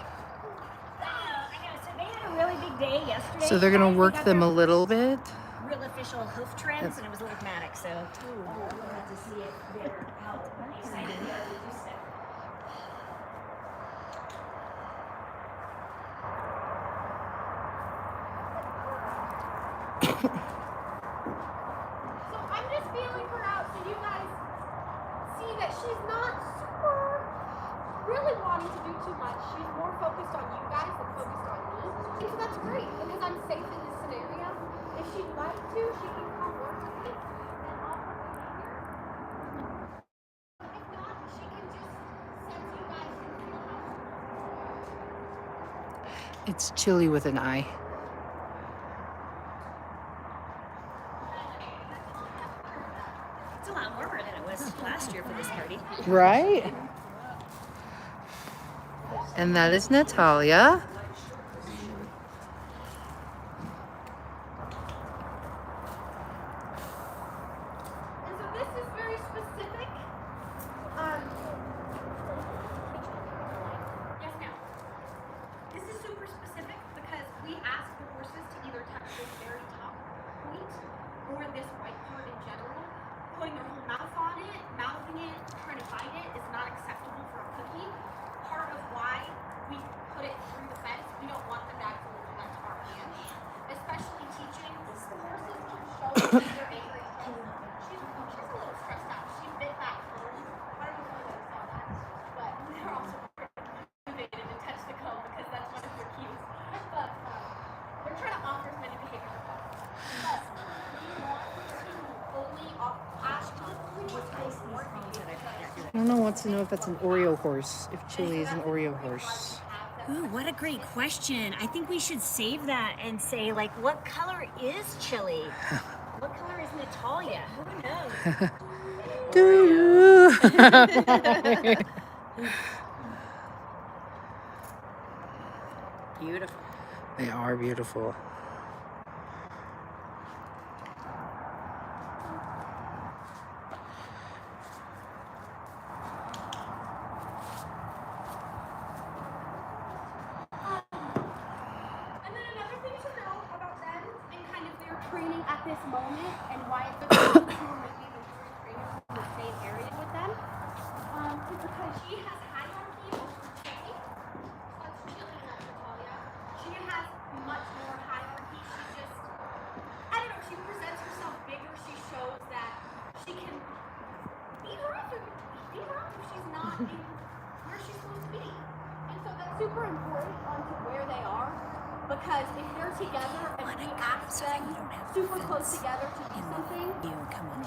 know. So they had a really big day yesterday. So they're gonna They work got them their a little bit. real official hoof trends, and it was a little dramatic. So we'll have to see if they're how excited they are to do stuff. so I'm just feeling her out so you guys see that she's not super really wanting to do too much. She's more focused on you guys than focused on me. And so that's great because I'm safe in this scenario. If she'd like to, she can come work with me and offer behavior. If not, she can just sense you guys and feel how It's Chili with an I. It's a lot warmer than it was last year for this party. Right? And that is Natalia. Nona wants to know if that's an Oreo horse, if Chili is an Oreo horse. Ooh, what a great question. I think we should save that and say, like, what color is Chili? What color is Natalia? Who knows? Do Beautiful. They are beautiful. And then another thing to know about them and kind of their training at this moment and why it's difficult to maybe even trainers in the same area with them is because she has hierarchy over Chili. That's Chili, not Natalia. She has much more hierarchy. She just, I don't know, she presents herself bigger. She shows that she can beat her up if she's not in where she's supposed to be. And so that's super important onto where they are, because if they're together and we ask them super close together to do something,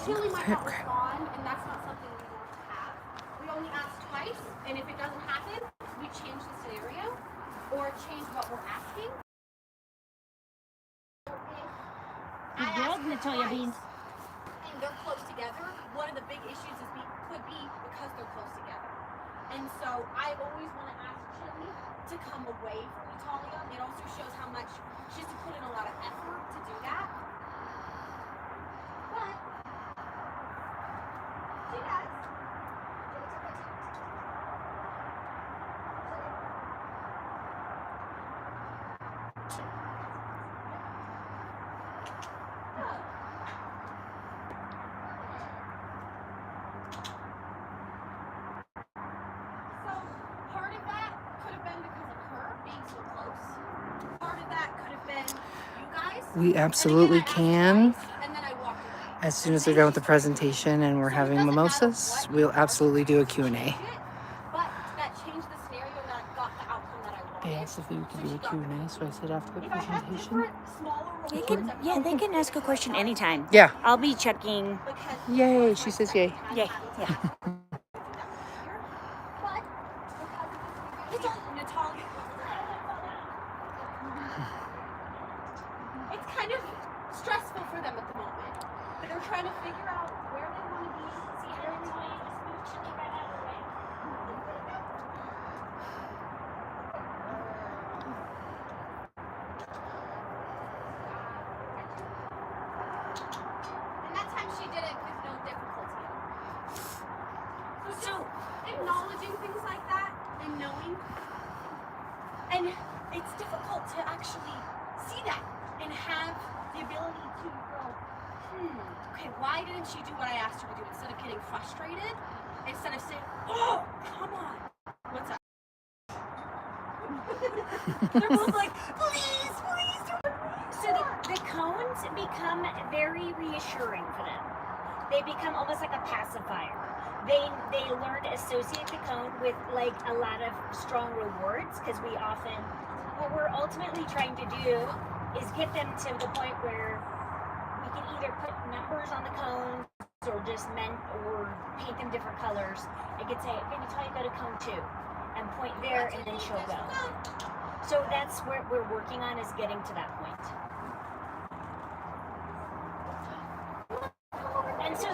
Chili might not respond, and that's not something we want to have. We only ask twice, and if it doesn't happen, we change the scenario or change what we're asking. Good job, Natalia Beans. And they're close together, one of the big issues could be because they're close together. And so I always want to ask Chili to come away from Natalia. It also shows how much she has to put in a lot of effort to do that. But she does. So part of that could have been because of her being so close. Part of that could have been you guys. We absolutely can. And then I walked away. As soon as they're done with the presentation and we're having mimosas, we'll absolutely do a Q&A. But that changed the scenario that got the outcome that I wanted. They asked if we could do a Q&A, so I said after the If I have presentation. different, smaller They rewards, can, yeah, they can ask a question anytime. Yeah. I'll be checking. because Yay, she says yay. Yay, yeah. But because of this, Natalia, it's kind of stressful for them at the moment. They're trying to figure out where they want to be. See how Natalia just moved Chili right out of the way. And that time she did it with no difficulty. So acknowledging things like that and knowing, and it's difficult to actually see that and have the ability to go, okay, why didn't she do what I asked her to do? Instead of getting frustrated, instead of saying, oh, come on, what's up? They're both like, please, please do it. So the cones become very reassuring for them. They become almost like a pacifier. They learn to associate the cone with like a lot of strong rewards, because we often, what we're ultimately trying to do is get them to the point where we can either put numbers on the cones or just paint them different colors. I could say, okay, Natalia, go to cone 2 and point there, and then she'll go. So that's where we're working on, is getting to that point. And so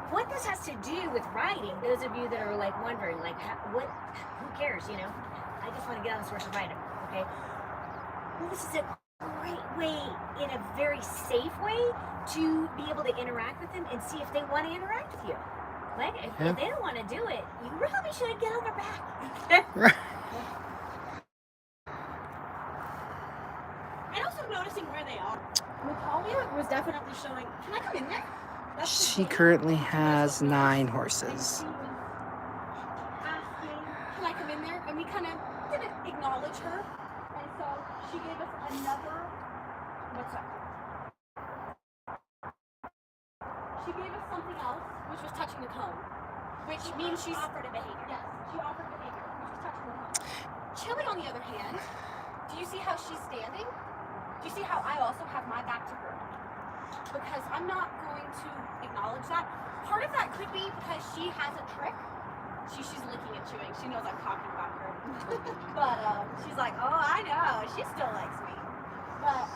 what this has to do with riding, those of you that are like wondering, like, who cares, you know? I just want to get on this horse and ride him, okay? Well, this is a great way, in a very safe way, to be able to interact with them and see if they want to interact with you. Like, if they don't want to do it, you probably should get on their back. And also noticing where they are. Natalia was definitely showing, can I come in there? She currently has 9 horses. She was asking, can I come in there? And we kind of didn't acknowledge her. And so she gave us another, what's up? She gave us something else, which was touching the cone. Which means she's offered a behavior. Yes, she offered behavior, which was touching the cone. Chili, on the other hand, do you see how she's standing? Do you see how I also have my back to her? Because I'm not going to acknowledge that. Part of that could be because she has a trick she's licking and chewing. She knows I'm talking about her. But she's like, oh, I know. She still likes me. But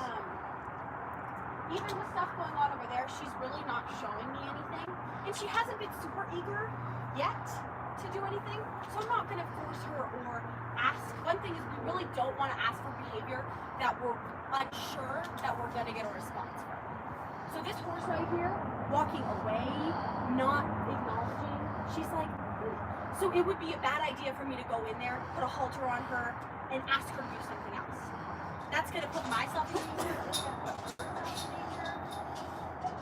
even with stuff going on over there, she's really not showing me anything. And she hasn't been super eager yet to do anything. So I'm not going to force her or ask. One thing is we really don't want to ask for behavior that we're unsure that we're going to get a response from. So this horse right here, walking away, not acknowledging, she's like, so it would be a bad idea for me to go in there, put a halter on her, and ask her to do something else. That's going to put myself in danger.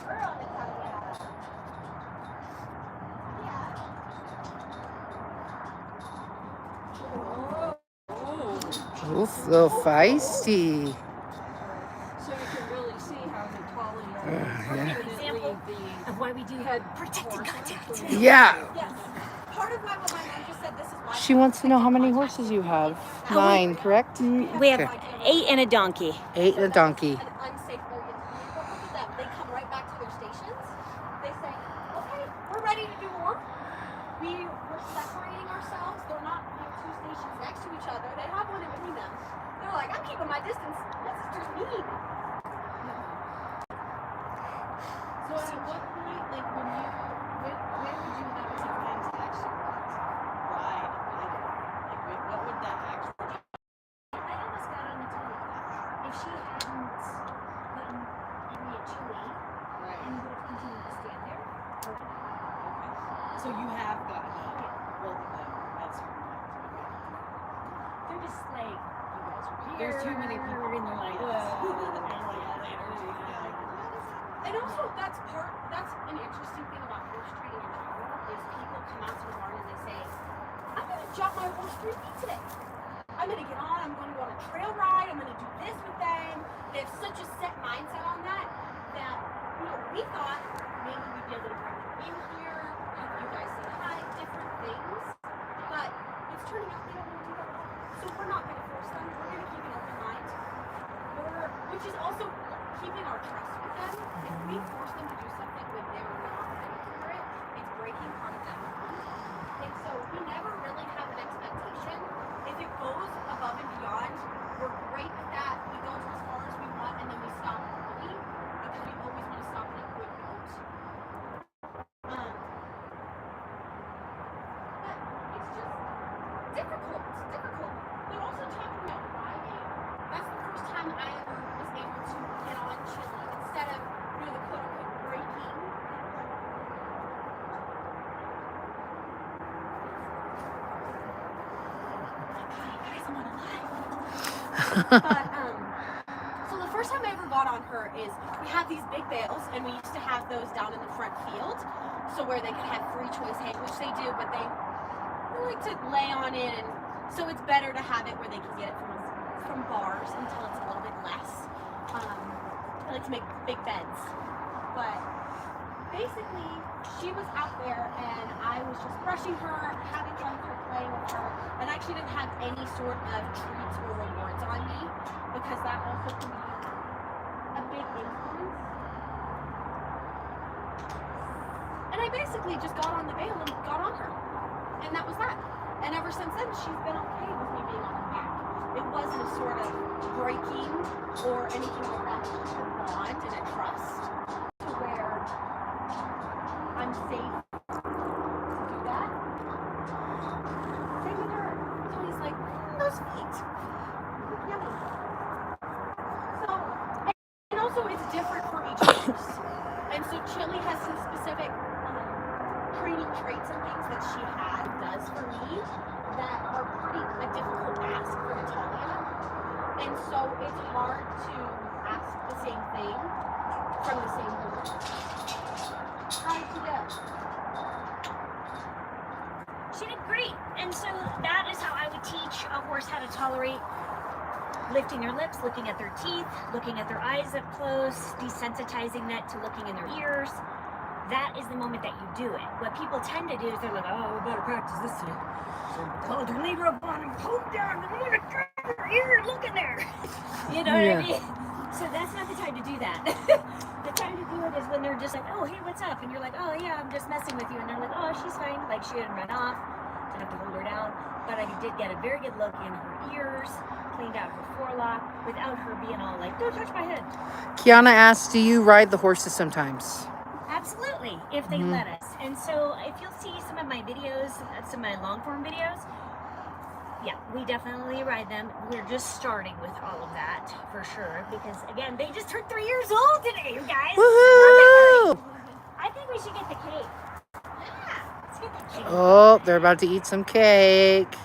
We're on the caveat. Yeah. Oof, a little feisty. So you can really see how the collie yeah. Example of why we do protected contact. Yeah. Yes. Part of why what my mom just said, this is why. She wants to know how many horses you have. 9, correct? We have 8 and a donkey. 8 and a donkey. An unsafe area to be. But look at them. They come right back to their stations. They say, okay, we're ready to do more. We're separating ourselves. They're not like 2 stations next to each other. They have one in between them. They're like, I'm keeping my distance. This is just mean. So at what point, like when would you have enough time to actually ride? Like what would that actually be? I almost got on the toilet. If she hadn't gotten me a chili Right. and would have continued to stand there. Okay. So you have gotten both of them at certain times. Okay. They're just like, you guys are here. There's too many people. And they're like, And also, that's an interesting thing about horse training in general is people come out to the barn and they say, I'm going to jump my horse 3 feet today. I'm going to get on, I'm going to go on a trail ride, I'm going to do this with them. They have such a set mindset on that, we thought maybe we'd be able to bring them in here, have you guys say hi, different things. But it's turning out they don't want to do that at all. So we're not going to force them. We're going to keep an open mind. Which is also keeping our trust with them. If we force them to do something when they're not ready for it, it's breaking part of that bond. And so we never really have an expectation. If it goes above and beyond, we're great with that. We go as far as we want and then we stop early because we always want to stop in a good note. But it's just difficult. It's difficult. But also talking about riding, that's the first time I ever was able to get on Chili instead of, the quote unquote breaking. But so the first time I ever got on her is we have these big bales and we used to have those down in the front field, so where they could have free choice hay, which they do, but they like to lay on it, and so it's better to have it where they can get it from bars until it's a little bit less. I like to make big beds, but basically she was out there and I was just brushing her, having fun with her, playing with her, and I actually didn't have any sort of treats or rewards on me because that also can be a big influence. And I basically just got on the bale and got on her, and that was that. And ever since then she's been okay with me being on her back. It wasn't a sort of breaking or anything like that. It's just a bond and a trust to where I'm safe to do that. Same with her. Tony's like, those feet. Look yummy. So, and also it's different for each horse. And so Chili has some specific training traits and things that she does for me that are pretty a difficult ask for Natalia. And so it's hard to ask the same thing from the same horse. How did you do? She did great. And so that is how I would teach a horse how to tolerate lifting their lips, looking at their teeth, looking at their eyes up close, desensitizing that to looking in their ears. That is the moment that you do it. What people tend to do is they're like, oh, we better practice this today. So hold your lever up on him, hold down, and look at your ear, look in there. You know what I mean? So that's not the time to do that. The time to do it is when they're just like, oh, hey, what's up? And you're like, oh, yeah, I'm just messing with you. And they're like, oh, she's fine. Like, she didn't run off. I have to hold her down. But I did get a very good look in her ears, cleaned out her forelock without her being all like, don't touch my head. Kiana asked, do you ride the horses sometimes? Absolutely, if they let us. And so if you'll see some of my videos, some of my long form videos, yeah, we definitely ride them. We're just starting with all of that for sure, because again, they just turned 3 years old today, you guys. Woohoo! I think we should get the cake. Yeah, let's get the cake. Oh, they're about to eat some cake.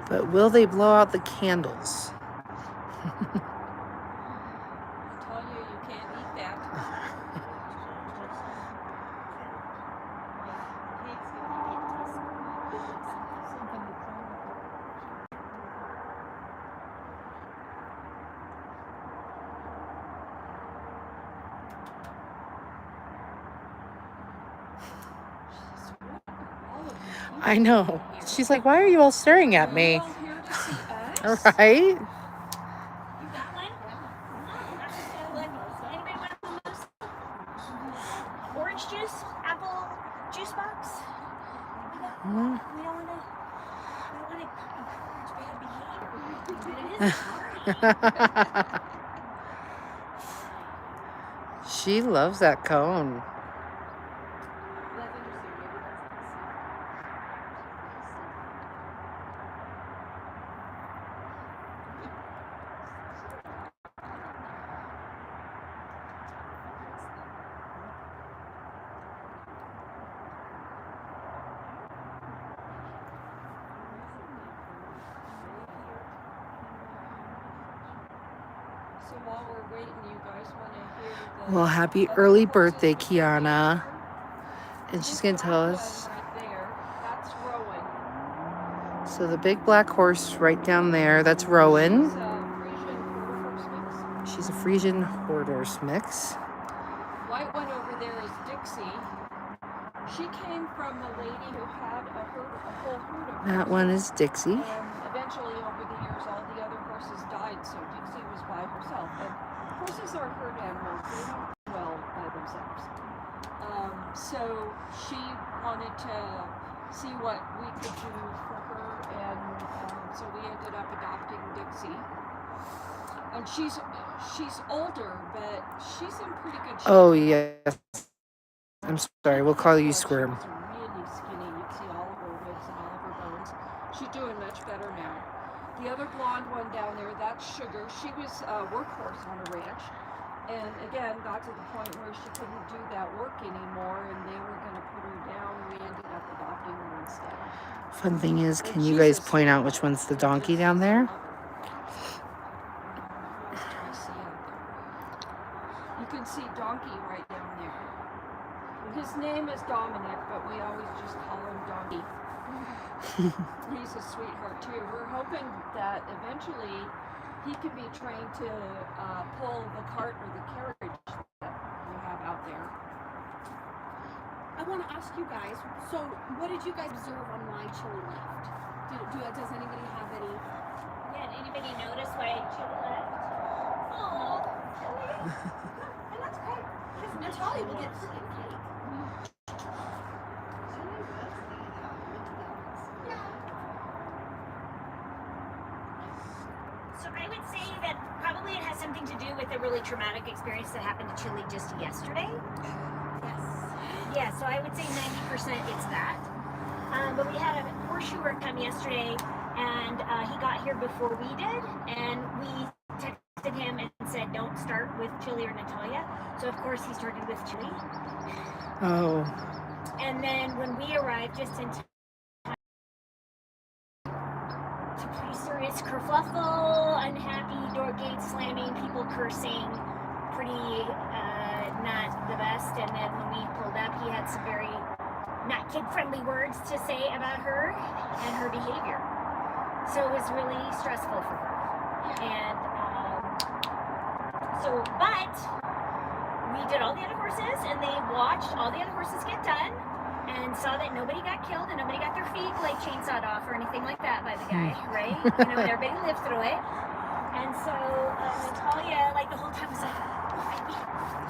But will they blow out the candles? I'm telling you, you can't eat that. I know. She's like, why are you all staring at me? Are you all here to see us? Right? You got one? Anybody want one of those? Orange juice? Apple juice box? We don't want to encourage bad behavior. She loves that cone. That's interesting. Maybe that's So while we're waiting, you guys want to hear the Well, happy other early horses birthday, that we Kiana. have? And she's This going to tell black us. one right there, that's Rowan. So the big black horse right down there, that's Rowan. She's a Frisian quarter horse She's a Frisian horse mix. mix. White one over there is Dixie. She came from a lady who had a whole herd of That one is Dixie. And eventually, over the years, all the other horses died, so Dixie was by herself. And horses are herd animals; they don't do well by themselves. So she wanted to see what we could do for her, and so we ended up adopting Dixie. And she's older, but she's in pretty good shape. Oh, yes. I'm sorry. We'll call you Squirm. She was really skinny. You'd see all of her ribs and all of her bones. She's doing much better now. The other blonde one down there, that's Sugar. She was a workhorse on a ranch. And again, got to the point where she couldn't do that work anymore, and they were going to put her down. We ended up adopting her instead. Fun thing is, can And you she's guys a point out sweetheart. which one's the I donkey just down there? love her. What else do I see out there? You can see Donkey right down there. His name is Dominic, but we always just call him Donkey. He's a sweetheart too. We're hoping that eventually he can be trained to pull the cart or the carriage that we have out there. I want to ask you guys, so what did you guys observe on why Chili left? Does anybody have any? Yeah, anybody notice why Chili left? Oh, Chili. And that's great, because Natalia will get freaking cake. So I would say that probably it has something to do with a really traumatic experience that happened to Chili just yesterday. Yes. Yeah, so I would say 90% it's that. But we had a horseshoer come yesterday, and he got here before we did, and we texted him and said, don't start with Chili or Natalia. So of course he started with Chili. Oh. And then when we arrived just in time, it's a pretty serious kerfluffle, unhappy, door gate slamming, people cursing, pretty not the best. And then when we pulled up, he had some very not kid-friendly words to say about her and her behavior. So it was really stressful for her. And but we did all the other horses, and they watched all the other horses get done, and saw that nobody got killed and nobody got their feet like chainsawed off or anything like that by the guy, right? And everybody lived through it. And so Natalia, like the whole time, was like, "Oh,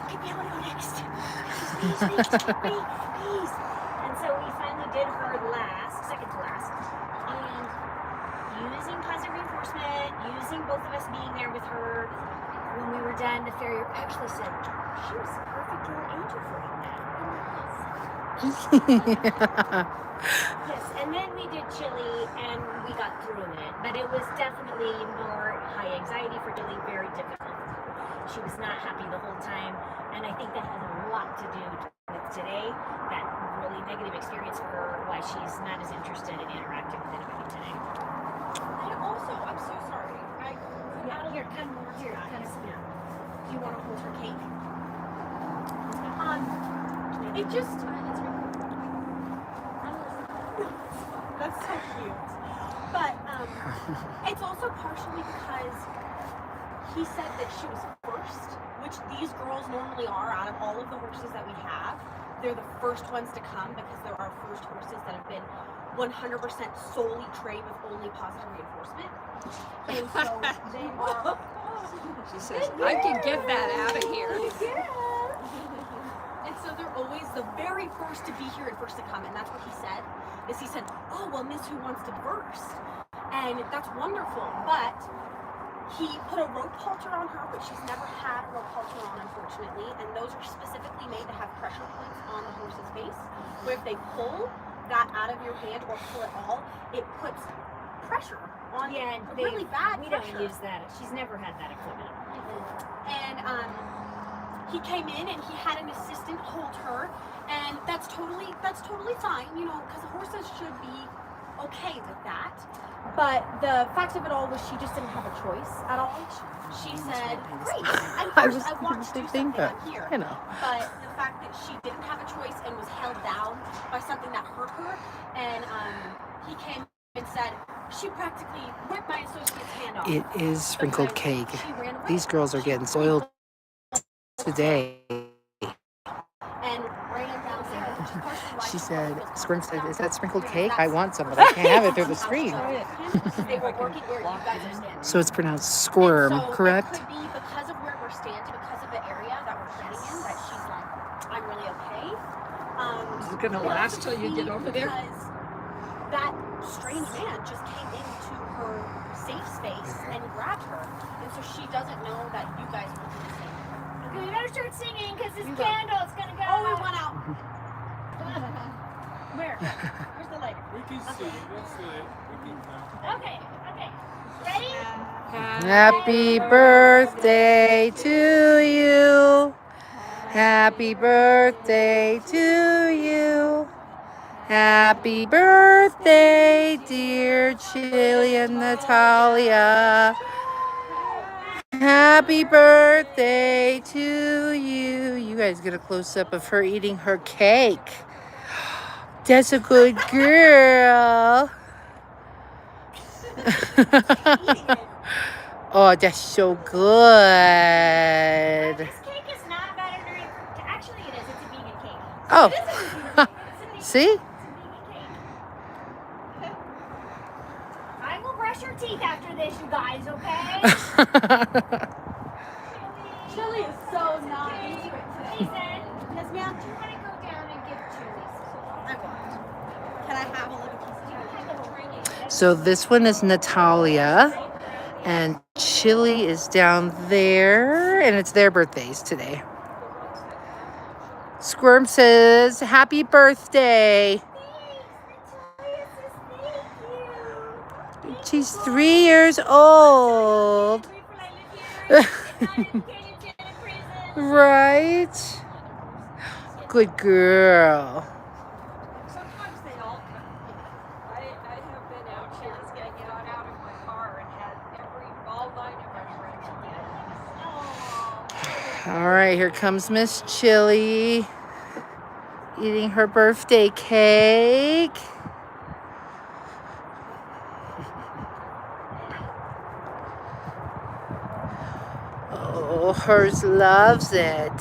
baby, I want to go next. Please, please, please." did her second to last, and using positive reinforcement, using both of us being there with her when we were done, the farrier actually said she was a perfect little angel for you now. Yes, and then we did chili and we got through it, but it was definitely more high anxiety for Chili, very difficult. She was not happy the whole time, and I think that has a lot to do with today, that really negative experience for her, why she's not as interested in interacting with anybody today. And also, I'm so sorry. Here, come here. Do you want to hold her cake? It just. That's so cute. But it's also partially because he said that she was first, which these girls normally are out of all of the horses that we have. They're the first ones to come because they're our first horses that have been 100% solely trained with only positive reinforcement. And so they are. She says, I can get that out of here. And so they're always the very first to be here and first to come. And that's what he said, is he said, oh, well, Miss Who Wants to Burst. And that's wonderful. But he put a rope halter on her, which she's never had a rope halter on, unfortunately. And those are specifically made to have pressure points on the horse's face, where if they pull that out of your hand or pull it all, it puts pressure on really bad we pressure. don't use that. She's never had that equipment. And he came in and he had an assistant hold her, and that's totally fine, you know, because horses should be okay with that. But the fact of it all was she just didn't have a choice at all. She said, great, and I first was I want to do thinking something, that, I'm here. you know. But the fact that she didn't have a choice and was held down by something that hurt her, and he came and said, she practically ripped my associate's hand off. It is sprinkled because cake. she ran away. These girls are getting spoiled today. And ran downstairs, which is partially why She said, was Squirm said, down. is that sprinkled cake? I want some, but I can't have it through the screen. They were working where you guys are standing. So it's pronounced squirm, And so correct? It could be because of where we're standing, because of the area that we're standing in, that she's like, I'm really okay. Is it gonna last till you get over there? Because that strange man just came into her safe space and grabbed her, and so she doesn't know that you guys will do the same. Okay, we better start singing because this candle's gonna go. Oh, we went out. Where? Where's the lighter? We can see. That's it. We can Okay. Ready? Happy birthday to you. Happy birthday to you. Happy birthday, dear Chili and Natalia. Happy birthday to you. You guys get a close-up of her eating her cake. That's a good girl. Oh, that's so good. This cake is not about a vegan. Actually, it is. It's a vegan cake. Oh, It is a vegan cake. see? It's a vegan cake. I will brush your teeth after this, you guys. Okay? Chili is so not into it today. Jason, Yes, ma'am. do you want to go down and give Chili some? I won't. Can I have a little piece of cake? So this one is Natalia, and Chili is down there, and it's their birthdays today. Squirm says, happy birthday. She's 3 years old. Right? Good girl. Sometimes they all come. I have been out here. I got out of my car and had all 9 of our friends. All right, here comes Miss Chili eating her birthday cake. Oh, hers loves it.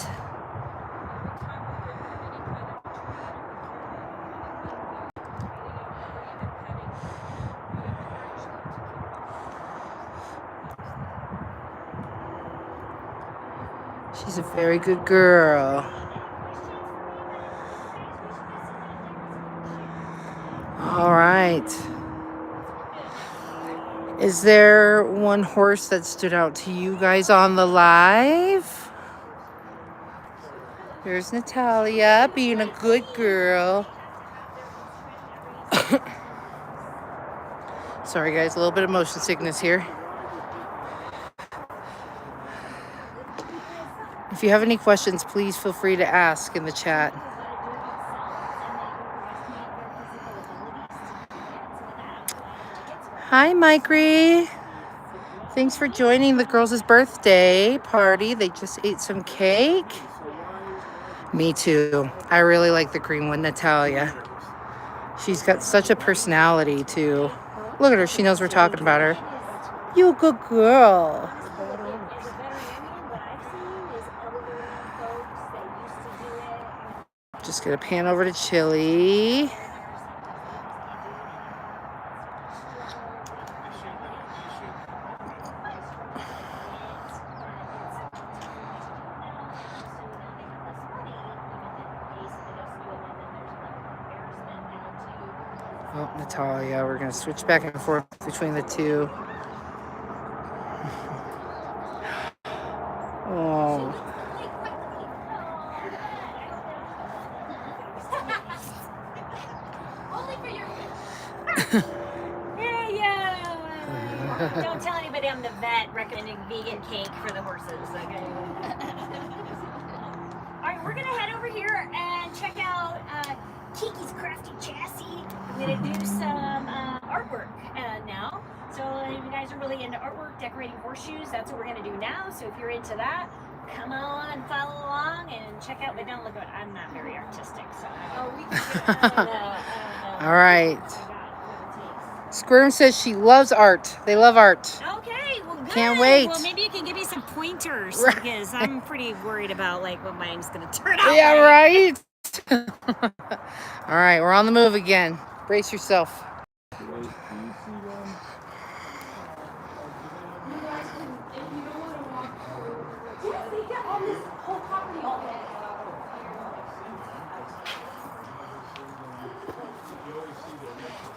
She's a very good girl. All right. Is there one horse that stood out to you guys on the live? There's Natalia being a good girl. Sorry guys, a little bit of motion sickness here. If you have any questions, please feel free to ask in the chat. Hi, Micree. Thanks for joining the girls' birthday party. They just ate some cake. Me too. I really like the green one, Natalia. She's got such a personality too. Look at her. She knows we're talking about her. You good girl. Just gonna pan over to Chili. Oh, Natalia, we're gonna switch back and forth between the two. Oh. Only for your Yeah. Don't tell anybody I'm the vet recommending vegan cake for the horses, okay? All right, we're gonna head over here and check out Kiki's Crafty Chassis. I'm gonna do some artwork now. So if you guys are really into artwork, decorating horseshoes, that's what we're gonna do now. So if you're into that, come on, follow along and check out. But don't look at, I'm not very artistic, so I don't know. All right. ResqRanch says she loves art. They love art. Okay, well, good. Can't wait. Well, maybe you can give me some pointers because I'm pretty worried about like what mine's gonna turn out. Yeah, like. right. All right, we're on the move again. Brace yourself.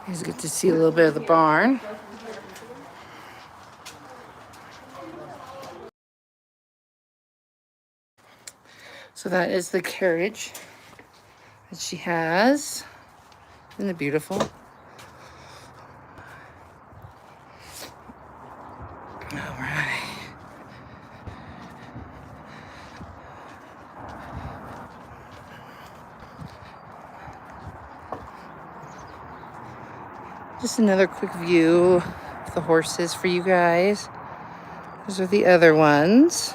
It's good to see a little bit of the barn. So that is the carriage that she has. Isn't it beautiful? All right. Just another quick view of the horses for you guys. Those are the other ones.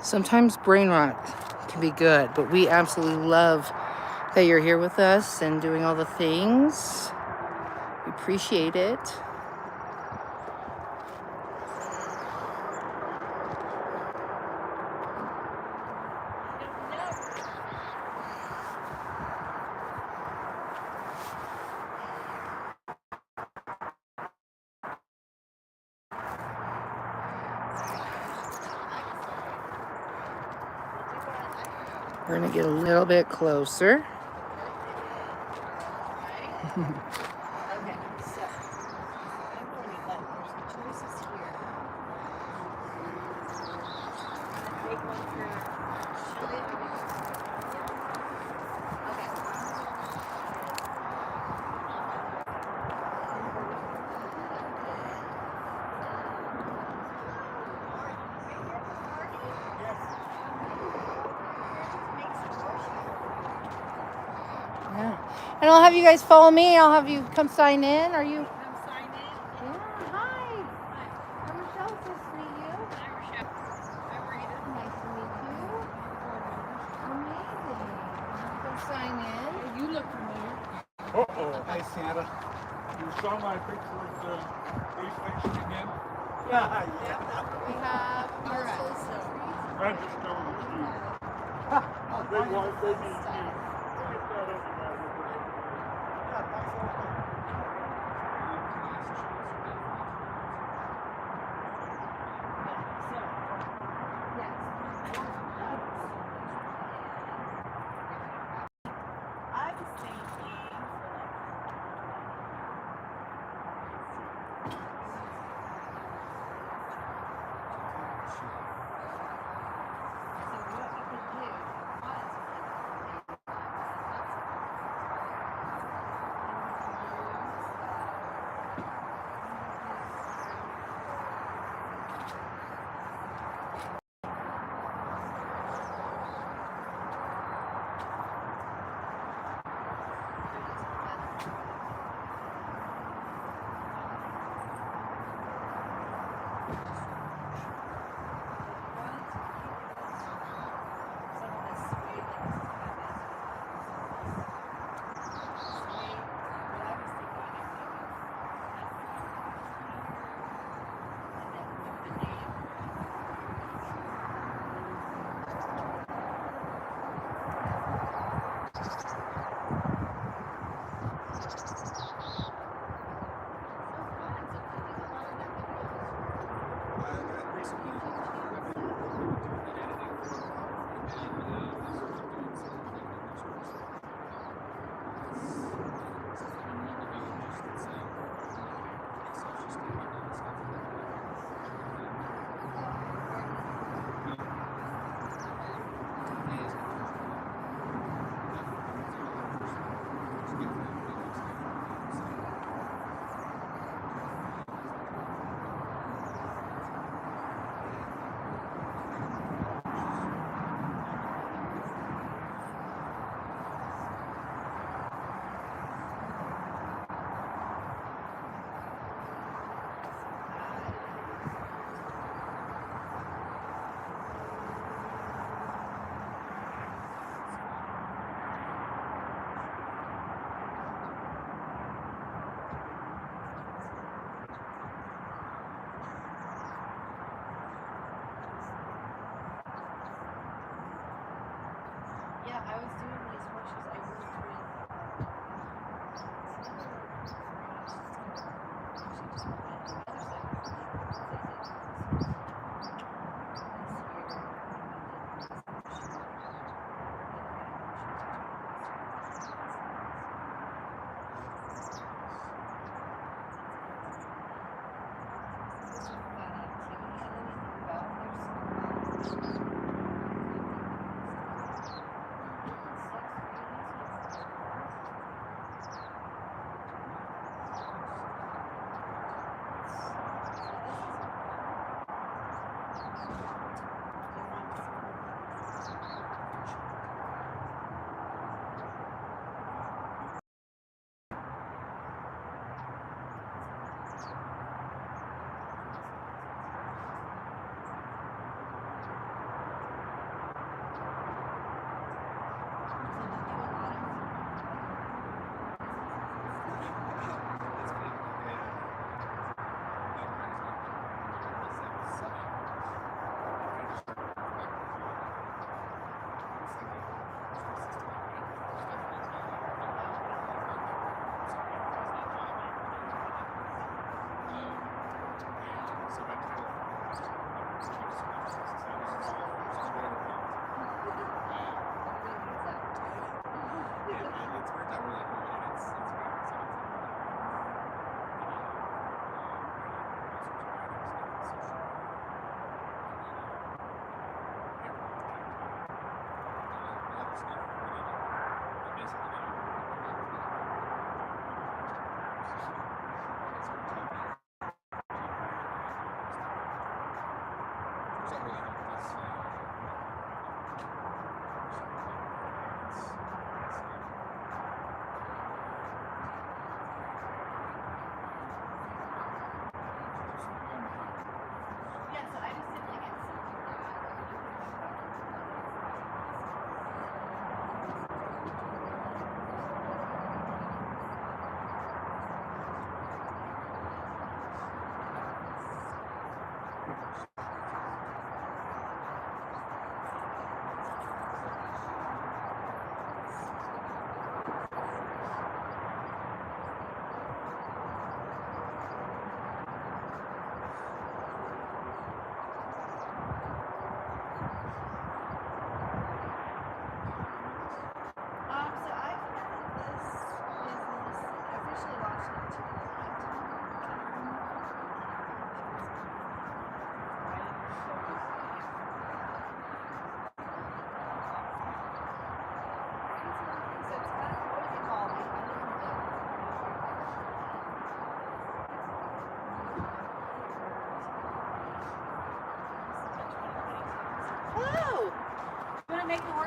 Sometimes brain rot can be good, but we absolutely love that you're here with us and doing all the things. We appreciate it. We're gonna get a little bit closer. Okay, so I'm going to let there's some choices here. Take one for Chili. Yeah. And I'll have you guys follow me. I'll have you come sign in. Are you? Come sign in. Yeah, hi. Uh-oh. Hi, Santa. You saw my picture of the police station again? Yeah. We have Alright, so I just know it's you. They want, they need you. Get that over there. I was thinking so what we could do was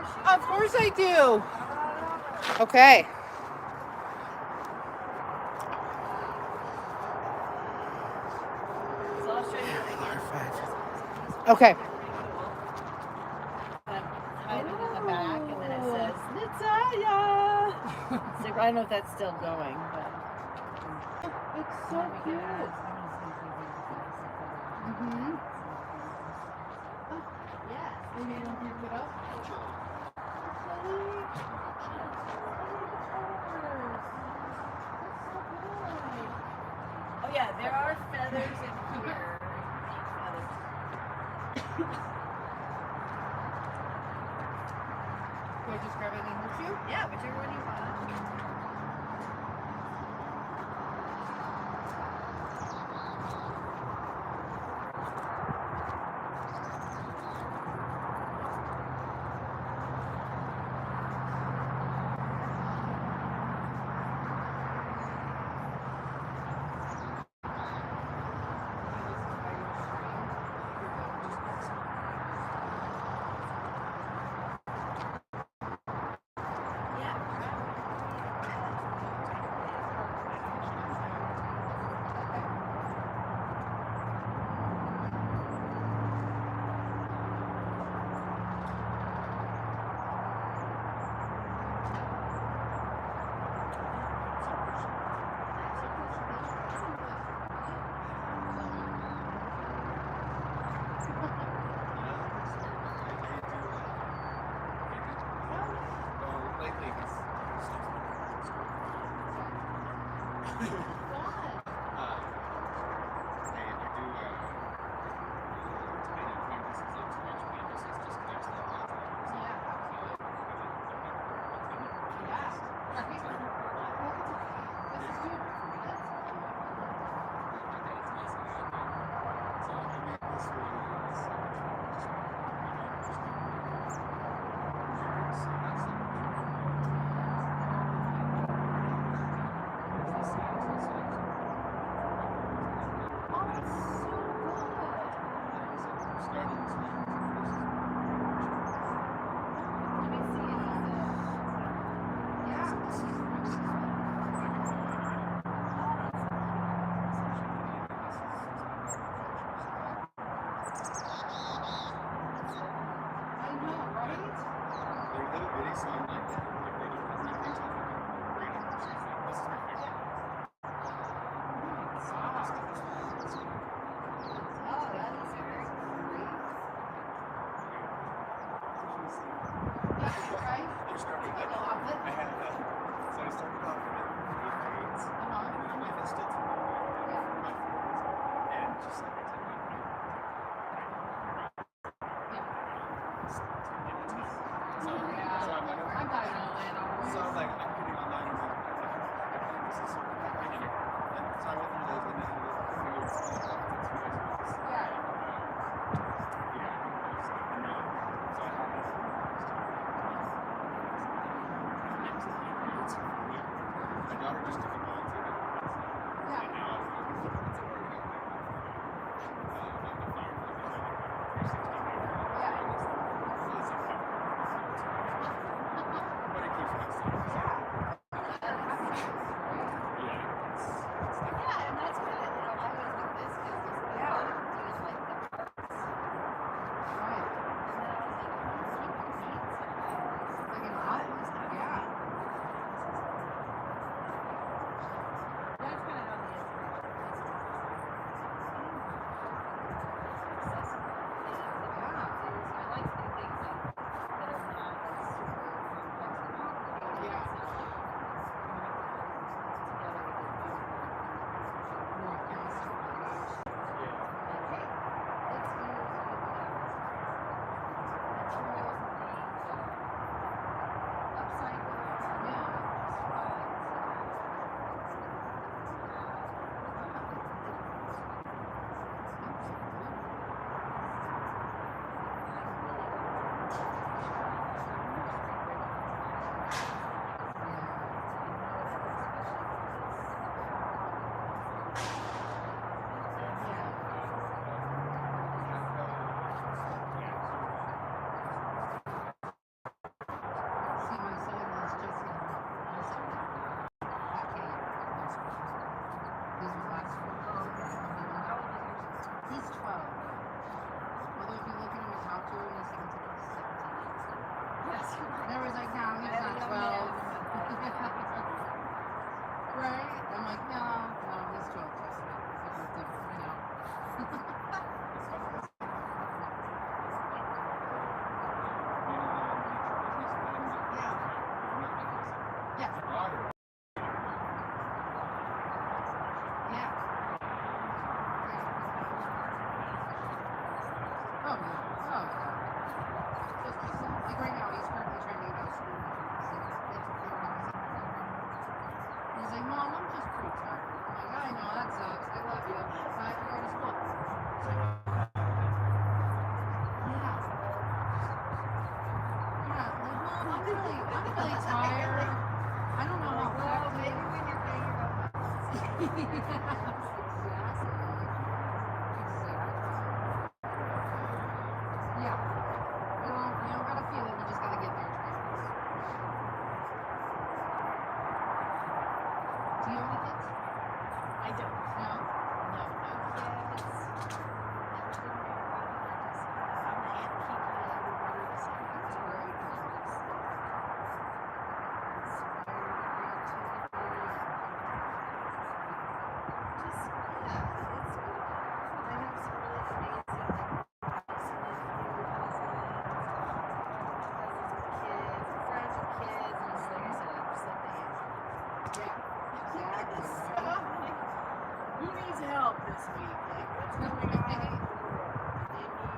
parachute? Of course I do. Okay. So I'll show you what I get. Okay. Tied it in the back, and then it says Natalia. So I don't know if that's still going, but it's so cute. Mm-hmm. Yes. Maybe you don't pick it up. Oh yeah, there are feathers in here. Do I just grab anything with you? Yeah, whichever one you want. Yeah. You don't gotta feel it, you just gotta get there. Do you have any kids? I don't. No? No kids. I'm the aunt keeping everybody the same. That's very nice. Who needs help this week? Like, what's going on? They need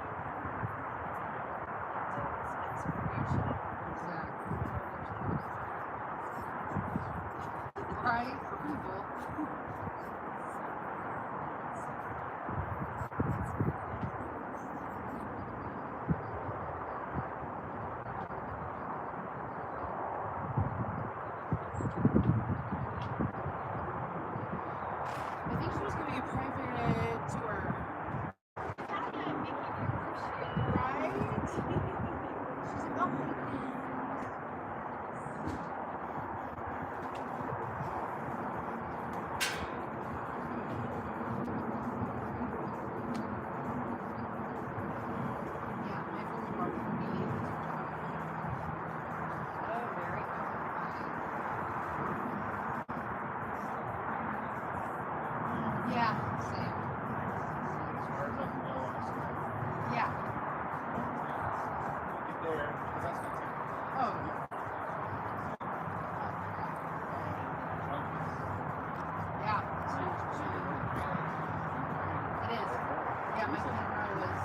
inspiration. Right? For people. I think she was giving a private tour. Right? She's like, oh my goodness. Yeah, my phone worked for me. Oh, very Yeah, same. Yeah. Oh. Yeah. It is. Yeah, my camera was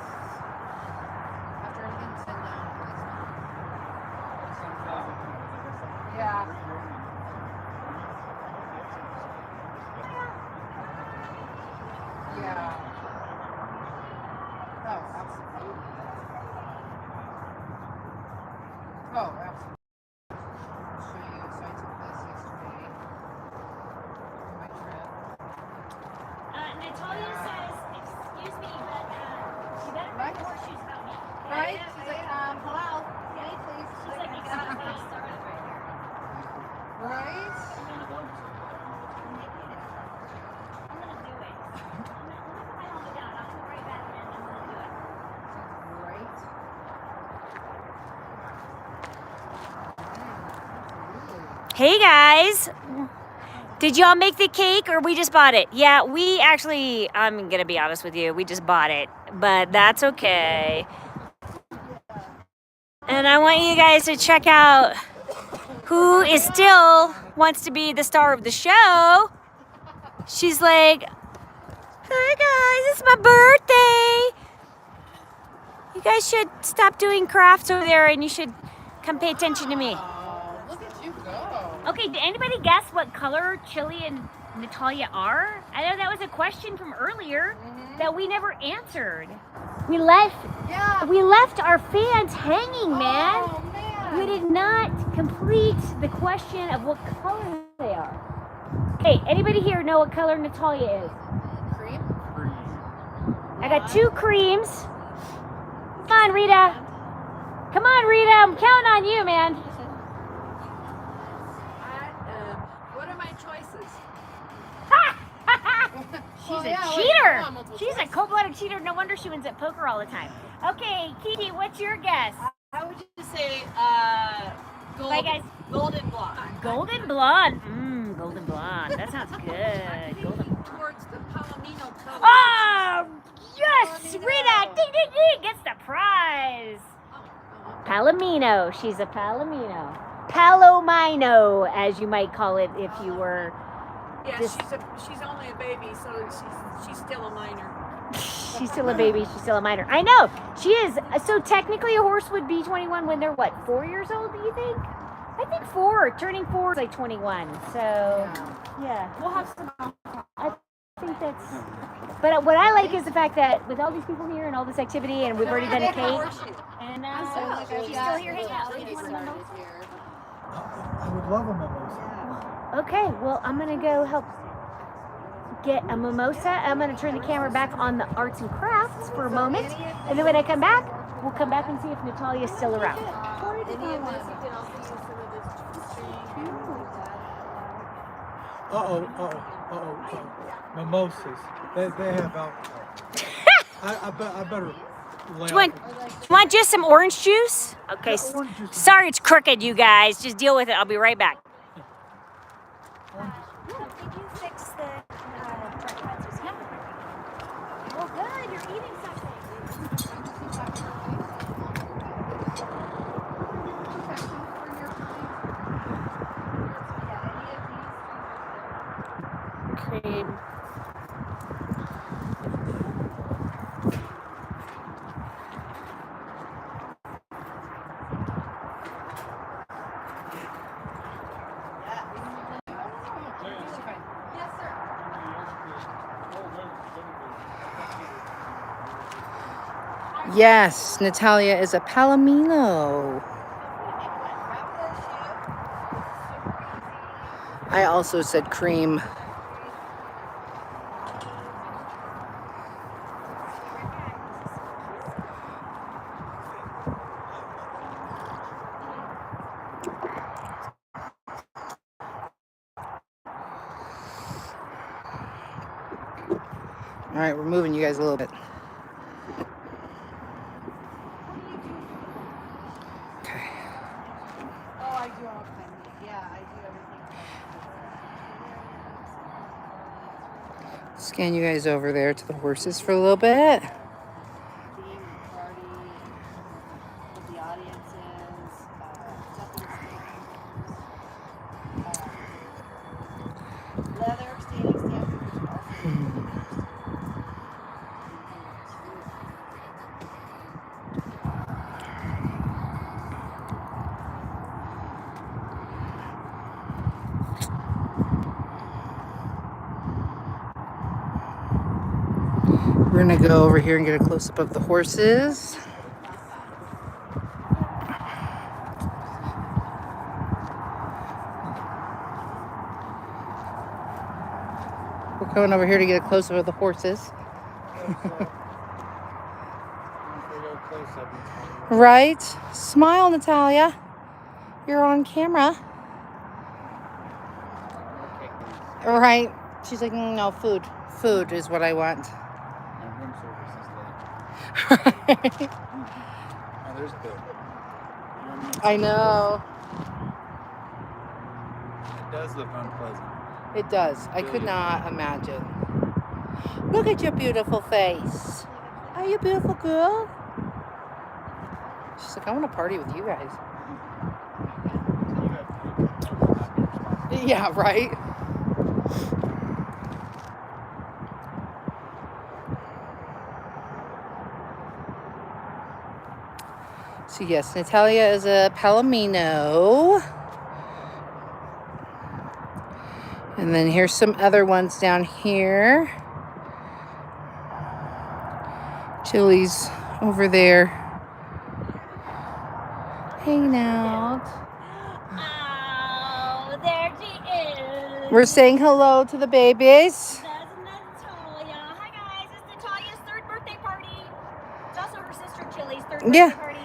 after everything's said down. Yeah. Yeah. Oh, absolutely. Oh, absolutely. I'll show you. So I took this yesterday for my trip. Natalia says, excuse me, but you better Right? bring the horseshoes about me. Right? She's like, hello. Hey, please. She's like, you got me started right here. Right? I'm gonna do it. I'm gonna put my helmet down. I'll come right back in and I'm gonna do it. Right? Hey guys, did y'all make the cake or we just bought it? Yeah, we actually, I'm gonna be honest with you, we just bought it, but that's okay. And I want you guys to check out who is still wants to be the star of the show. She's like, hi guys, it's my birthday. You guys should stop doing crafts over there and you should come pay attention to me. Oh, look at you go. Okay, did anybody guess what color Chili and Natalia are? I know that was a question from earlier that we never answered. We left our fans hanging, man. Oh, man. We did not complete the question of what color they are. Hey, anybody here know what color Natalia is? Cream? I got 2 creams. Come on, Rita. Come on, Rita. I'm counting on you, man. What are my choices? She's a cheater. She's a cold-blooded cheater. No wonder she wins at poker all the time. Okay, Kiki, what's your guess? I would just say Bye, guys. golden blonde. Golden blonde. Golden blonde. That sounds good. Golden blonde. Towards the palomino color. Oh, yes! Rita, ding, ding, ding, gets the prize. Palomino. She's a palomino. Palomino, as you might call it if you were. Yeah, Just- she's only a baby, so she's still a minor. She's still a baby. She's still a minor. I know. She is. So technically a horse would be 21 when they're what, 4 years old, do you think? I think 4. Turning 4 is like 21. So, yeah. We'll have some. I think that's. But what I like is the fact that with all these people here and all this activity, and we've already done a cake, and she's still here hanging out. I I would love a mimosa. Okay, well, I'm gonna go help get a mimosa. I'm going to turn the camera back on the arts and crafts for a moment. And then when I come back, we'll come back and see if Natalia's still around. Any of this, you can also use some of this string. Mimosas. They have alcohol. I better lay Do you want just some orange juice? Okay. Yeah, orange juice. Sorry it's crooked, you guys. Just deal with it. I'll be right back. Did you fix the yeah. Well, good. You're eating something. Cream. Yes, Natalia is a Palomino. I also said cream. All right, we're moving you guys a little bit. Okay. Oh, I do all kinds of, yeah, I do everything. Scan you guys over there to the horses for a little bit. Theme party, what the audience is, jumping stands, leather standing stands, which are also We're gonna go over here and get a close-up of the horses. We're going over here to get a close-up of the horses. Right? Smile, Natalia. You're on camera. Right? She's like, no, food. Food is what I want. Right. Oh, there's Bill. I know. It does look unpleasant. It does. I could not imagine. Look at your beautiful face. Are you a beautiful girl? She's like, I want to party with you guys. Yeah, right? So yes, Natalia is a Palomino. And then here's some other ones down here. Chili's over there hanging out. Oh, there she is. We're saying hello to the babies. That's Natalia. Hi guys, it's Natalia's third birthday party. It's also her sister Chili's third birthday Yeah. party.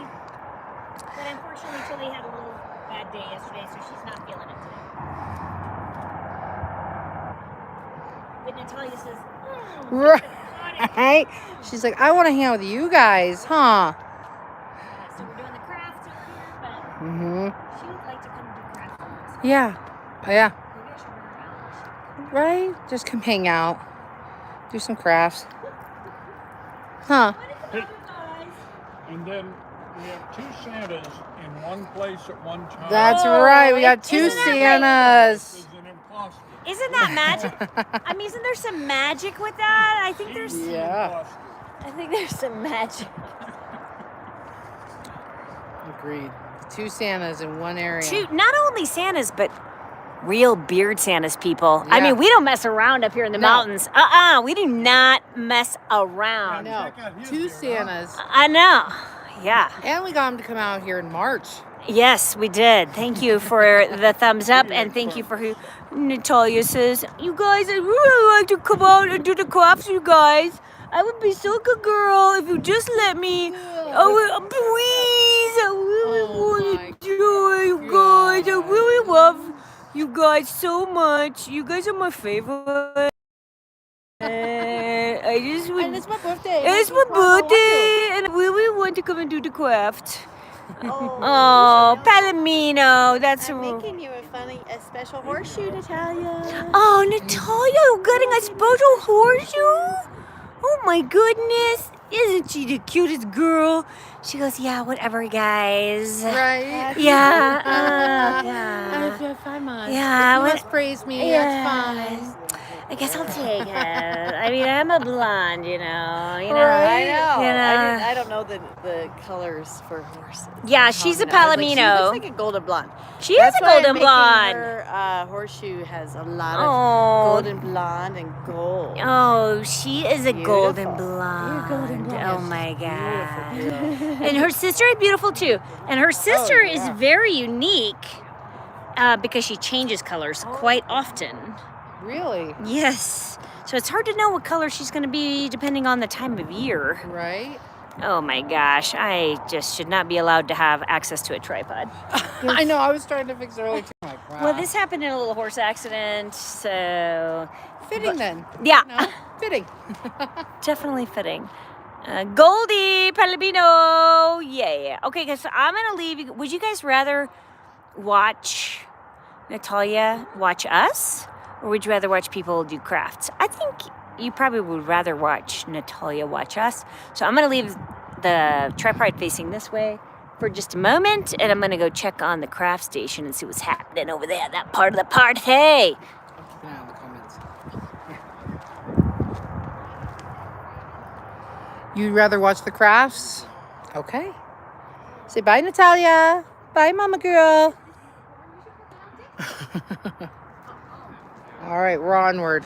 But unfortunately, Chili had a little bad day yesterday, so she's not feeling it today. But Natalia says, Right? She's like, I want to hang out with you guys, huh? so we're doing the crafts over here, but Mm-hmm. she would like to come do crafts with us. Yeah. Yeah. Maybe I should bring her out. Right? Just come hang out. Do some crafts. Huh? What is the other guys? And then we have two Santas in one place at one time. That's Oh, right. We got two isn't that Santas. This is an imposter. Isn't that magic? I mean, isn't there some magic with that? I think there's. She's the Yeah. imposter. I think there's some magic. Agreed. Two Santas in one area. Shoot, not only Santas, but real beard Santas, people. I Yeah. mean, we don't mess around up here in the No. mountains. We do not mess I around. know. Check out his Two beard, huh? Santas. I know. Yeah. And we got them to come out here in March. Yes, we did. Thank you for the thumbs up, and thank you for who Natalia says. You guys, I really like to come out and do the crafts, you guys. I would be so good girl if you just let me. Oh, please! I really want to do it, you guys. I really love you guys so much. You guys are my favorite. I just would. And it's my birthday. It's my birthday, and I really want to come and do the craft. Oh, Palomino, that's I'm making you a special horseshoe, Natalia. Oh, Natalia, you're getting a special horseshoe? Oh my goodness. Isn't she the cutest girl? She goes, yeah, whatever, guys. Right? Yeah. I feel fine, Mom. Yeah, You what- must praise me. Yes. That's fine. I guess I'll take it. I mean, I'm a blonde, you know. I know. You know. I don't know the colors for horses. Yeah, she's a You know, I was like, Palomino. she looks like a golden blonde. She is a golden blonde. Her horseshoe has a lot of Oh. golden blonde and gold. Oh, she is a golden Beautiful. blonde. You're golden blonde. Oh my god. Beautiful. And her sister is beautiful too. And her sister yeah. is very unique because she changes colors quite often. Really? Yes. So it's hard to know what color she's going to be depending on the time of year. Right? Oh my gosh. I just should not be allowed to have access to a tripod. I know. I was trying to fix it earlier too. I'm like, wow. Well, this happened in a little horse accident, so fitting then. yeah. No? Fitting. Definitely fitting. Goldie, Palomino, yeah. Okay, guys, so I'm gonna leave. Would you guys rather watch Natalia watch us, or would you rather watch people do crafts? I think you probably would rather watch Natalia watch us. So I'm gonna leave the tripod facing this way for just a moment, and I'm gonna go check on the craft station and see what's happening over there, that part of the party. I'll keep an eye on the comments. You'd rather watch the crafts? Okay. Say bye, Natalia. Bye, mama girl. All right, we're onward.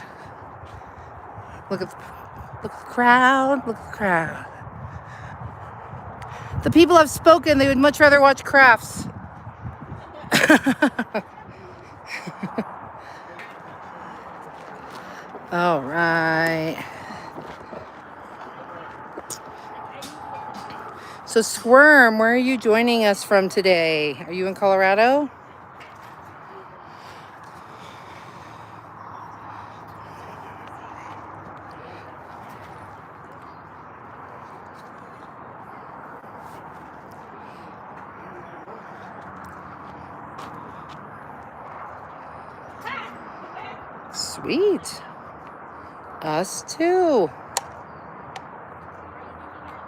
Look at the crowd. Look at the crowd. The people have spoken. They would much rather watch crafts. All right. So Squirm, where are you joining us from today? Are you in Colorado? Sweet. Us too.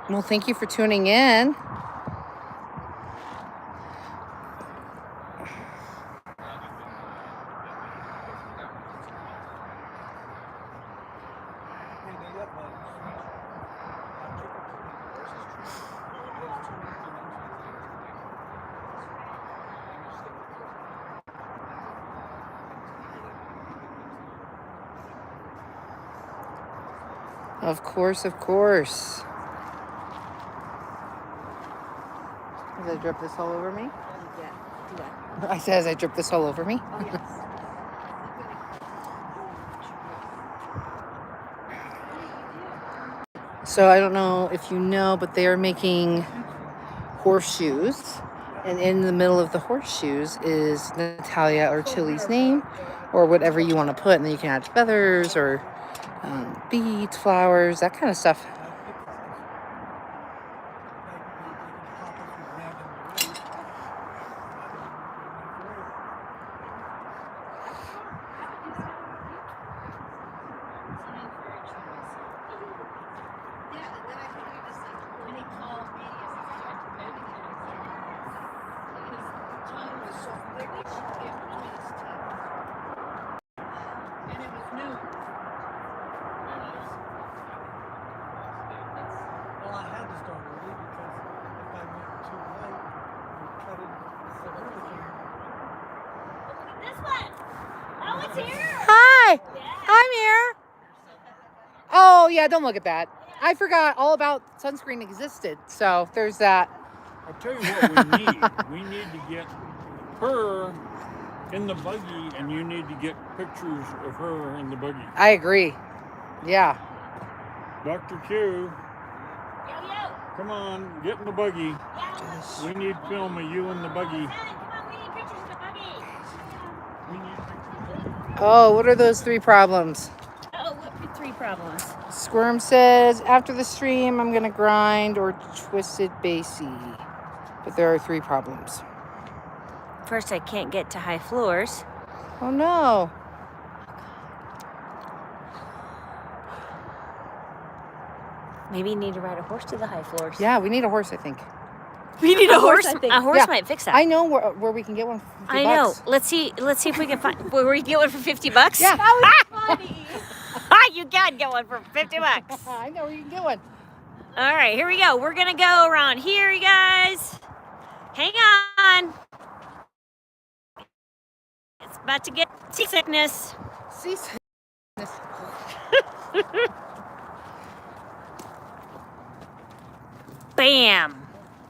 Well, thank you for tuning in. Of course, of course. As I drip this all over me? Yeah. I said as I drip this all over me? Oh, yes. So I don't know if you know, but they are making horseshoes. And in the middle of the horseshoes is Natalia or Chili's name, or whatever you want to put. And then you can add feathers or beads, flowers, that kind of stuff. Well, I had to start early because if I went too late, we'd cut it so everything. This one. Oh, it's here. Hi! I'm here. Oh, yeah, don't look at that. I forgot all about sunscreen existed. So there's that. I'll tell you what we need. We need to get her in the buggy, and you need to get pictures of her in the buggy. I agree. Yeah. Dr. Q, Yo, come on, get in the buggy. yo. We need film of you in the buggy. Son, come on, we need pictures of the buggy. We need pictures. Oh, what are those 3 problems? Oh, what 3 problems? Squirm says, after the stream, I'm going to grind or twisted bassy. But there are 3 problems. First, I can't get to high floors. Oh, no. Maybe you need to ride a horse to the high floors. Yeah, we need a horse, I think. We need a horse. I think. A horse Yeah. might fix that. I know where we can get one for 50 I know. bucks. Let's see if we can find where we can get one for $50. Yeah. Funny. You can get one for $50. I know where you can get one. All right, here we go. We're gonna go around here, you guys. Hang on. It's about to get seasickness. Seasickness. Bam!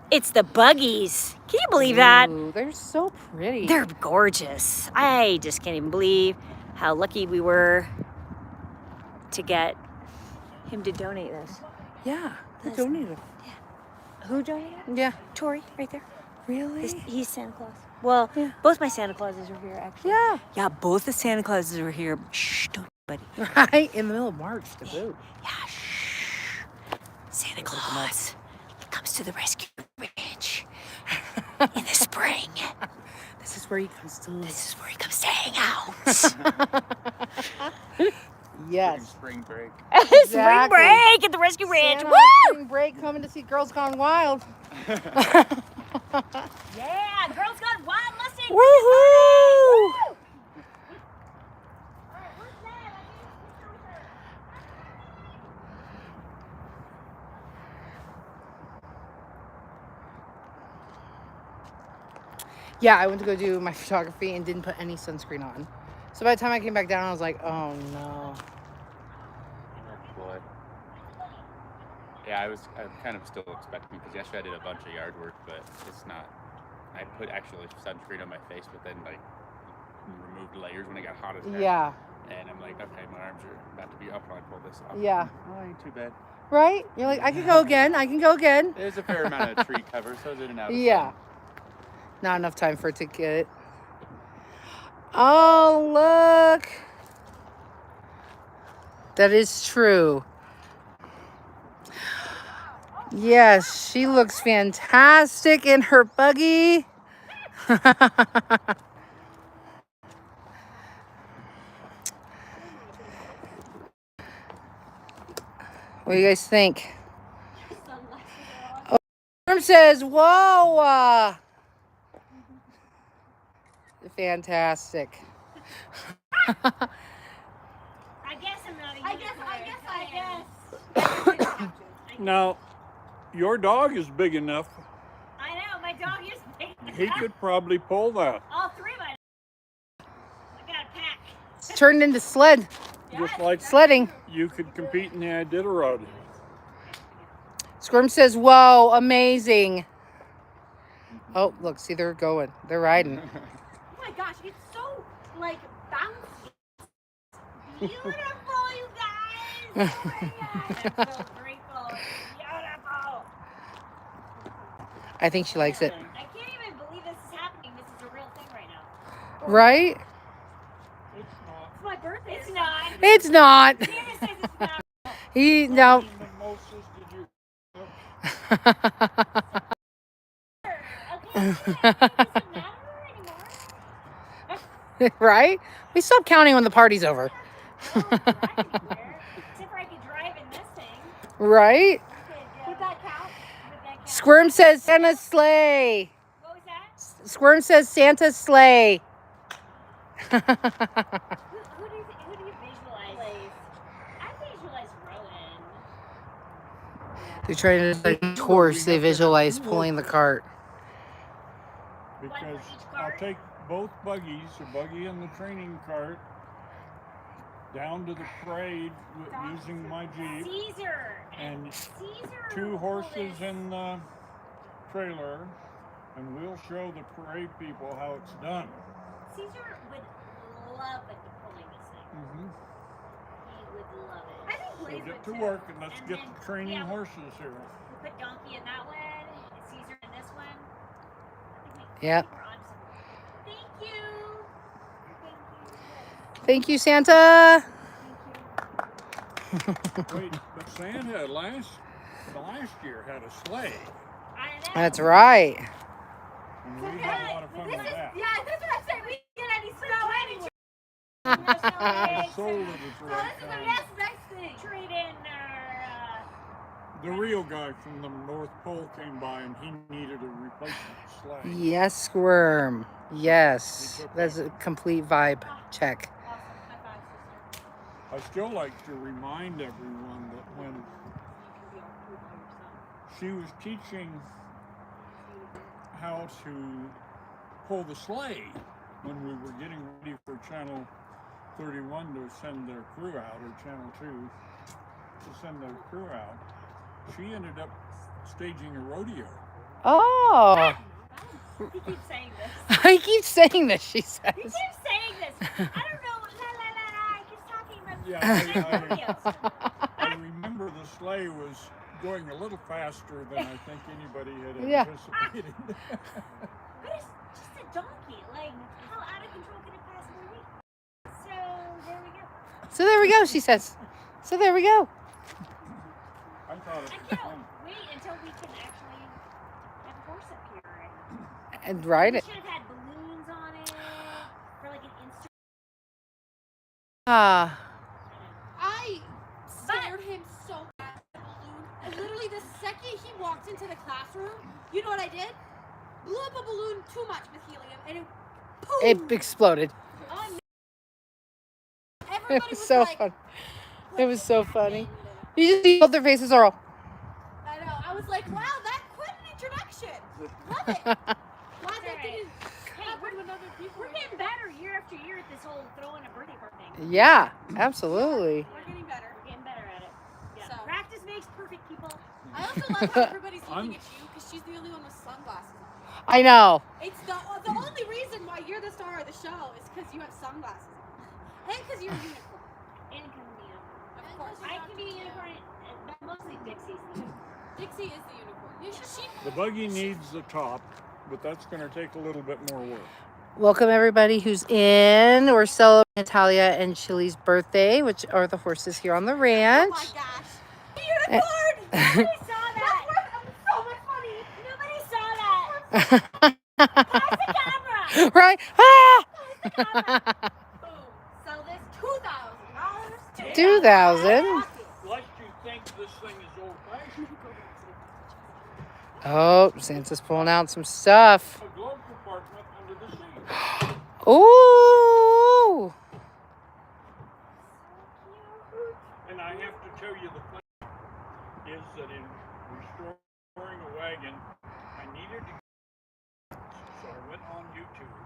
It's the buggies. Can you believe that? Ooh, they're so pretty. They're gorgeous. I just can't even believe how lucky we were to get him to donate this. Yeah, they That's- donated. Who donated? Yeah. Tori, right there. Really? He's Santa Claus. Well, Yeah. both my Santa Clauses are here, actually. Yeah. Yeah, both the Santa Clauses are here. Shh, don't, buddy. Right in the middle of March to boot. Yeah, shh. Santa Claus comes to the rescue ranch in the spring. This is where he comes to live. This is where he comes to hang out. Yes. Spring break. Spring Exactly. break at the rescue ranch. Santa Woo! on spring break coming to see Girls Gone Wild. Yeah, Girls Gone Wild Mustang. Woohoo! Woo! Yeah, I went to go do my photography and didn't put any sunscreen on. So by the time I came back down, I was like, oh no. Oh boy. Yeah, I'm kind of still expecting, because yesterday I did a bunch of yard work, but it's not. I put actually sunscreen on my face, but then like removed layers when it got hot as heck. Yeah. And I'm like, okay, my arms are about to be up when I pull this off. Yeah. Oh, ain't too bad. Right? You're like, I can go again. I can go again. There's a fair amount of tree cover, so it's in and out of Yeah. sun. Not enough time for it to get. Oh, look. That is true. Yes, she looks fantastic in her buggy. What do you guys think? Oh, Norm says, whoa. Fantastic. I guess I'm not a unicorn. Now, your dog is big enough. I know, my dog is big. He could probably pull that. All 3 of us. I got a pack. It's turned into sled. Just like Sledding. you could compete in the Iditarod. Squirm says, whoa, amazing. Oh, look, see, they're going. They're riding. Oh my gosh, it's so like bouncy. Beautiful, you guys. Oh my God. I'm so grateful. Beautiful. I think she likes it. I can't even believe this is happening. This is a real thing right now. Right? It's not. It's my birthday. It's not. It's not. Santa says it's not. He, no. Mimosas, did you? Okay, it doesn't matter anymore. Right? We stop counting when the party's over. Oh, I could wear it. Except for I could drive in this thing. Right? Would that count? Would that count? Squirm says Santa's sleigh. What was that? Squirm says Santa's sleigh. Who do you visualize? I visualize Rowan. They're trying to like horse. They visualize pulling the cart. Because I'll take both buggies, a buggy and the training cart, down to the parade using my Jeep, Caesar. and Caesar. 2 will pull horses this. in the trailer and we'll show the parade people how it's done. Caesar would love it pulling this thing. Mm-hmm. He would love it. I think So Blaze get would to too. work and let's And get then, the training yeah, horses here. We'll put Donkey in that one, and Caesar in this one. Yep. I think we're on to something. Thank you. Thank you. Thank you, Santa. Wait, but Santa last year had a sleigh. I know. That's right. And we had a lot of fun with that. Yeah, that's what I said. We didn't get any snow anyway. I sold it at So Parade this is the Town. next thing. Trade in our. The real guy from the North Pole came by and he needed a replacement sleigh. Yes, Squirm. Yes. That's a complete vibe check. I still like to remind everyone that when she was teaching how to pull the sleigh, when we were getting ready for Channel 31 to send their crew out, or Channel 2 to send their crew out, she ended up staging a rodeo. Oh. He keeps saying this. I keep saying this, she says. He keeps saying this. I don't know. La la la la. He keeps talking about Yeah, I remember the sleigh was going a little faster than I think anybody had Yeah. anticipated. But it's just a donkey. Like, how out of control can it possibly be? So there we go. So there we go, she says. So there we go. I thought it I was can't fun. wait until we can actually have a horse up here. And ride We it. should have had balloons on it for like an Instagram. Ah. I scared him so bad with the balloon. And literally the second he walked into the classroom, you know what I did? Blew up a balloon too much with helium and it poof! It exploded. Oh, It everybody was was so like, fun. It was so funny. You just see both their faces are all. I know. I was like, wow, that's quite an introduction. Love it. Glad that Alright. didn't Hey, happen with other people. we're getting better year after year at this whole throwing a birthday party thing. Yeah, absolutely. We're getting better. We're getting better at it. Yeah. So- Practice makes perfect, people. I also love how everybody's looking at you because she's the only one with sunglasses on. I know. It's the only reason why you're the star of the show is because you have sunglasses on. And because you're a unicorn. And can be a unicorn. Of course. I can be a unicorn, but mostly Dixie's the unicorn. Dixie is the unicorn. The buggy needs the top, but that's going to take a little bit more work. Welcome everybody who's in. We're celebrating Natalia and Chili's birthday, which are the horses here on the Oh ranch. my gosh. Unicorn! Nobody saw that. So much money. Nobody saw that. Pass the camera. Right? Ah! Boom. Sell this $2,000. 2,000. Lest you think this thing is old-fashioned, Oh, Santa's pulling out some stuff. a glove compartment under the seat. Ooh. And I have to tell you, the thing is that in restoring a wagon, I needed to. So I went on YouTube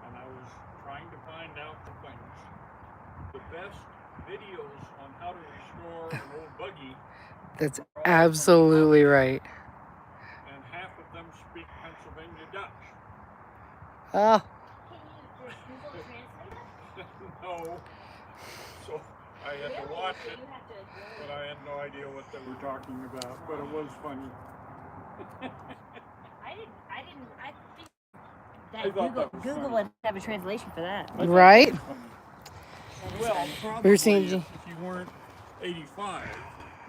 and I was trying to find out the best videos on how to restore an old buggy, That's absolutely right. and half of them speak Pennsylvania Dutch. Oh, Can you just Google Translate it? No. So I had to watch So it, you have to but I had no idea what they were talking about, but it was funny. I think I that thought that was Google funny. would have a translation for that. I thought right? it was funny. Well, We're probably seeing- if you weren't 85,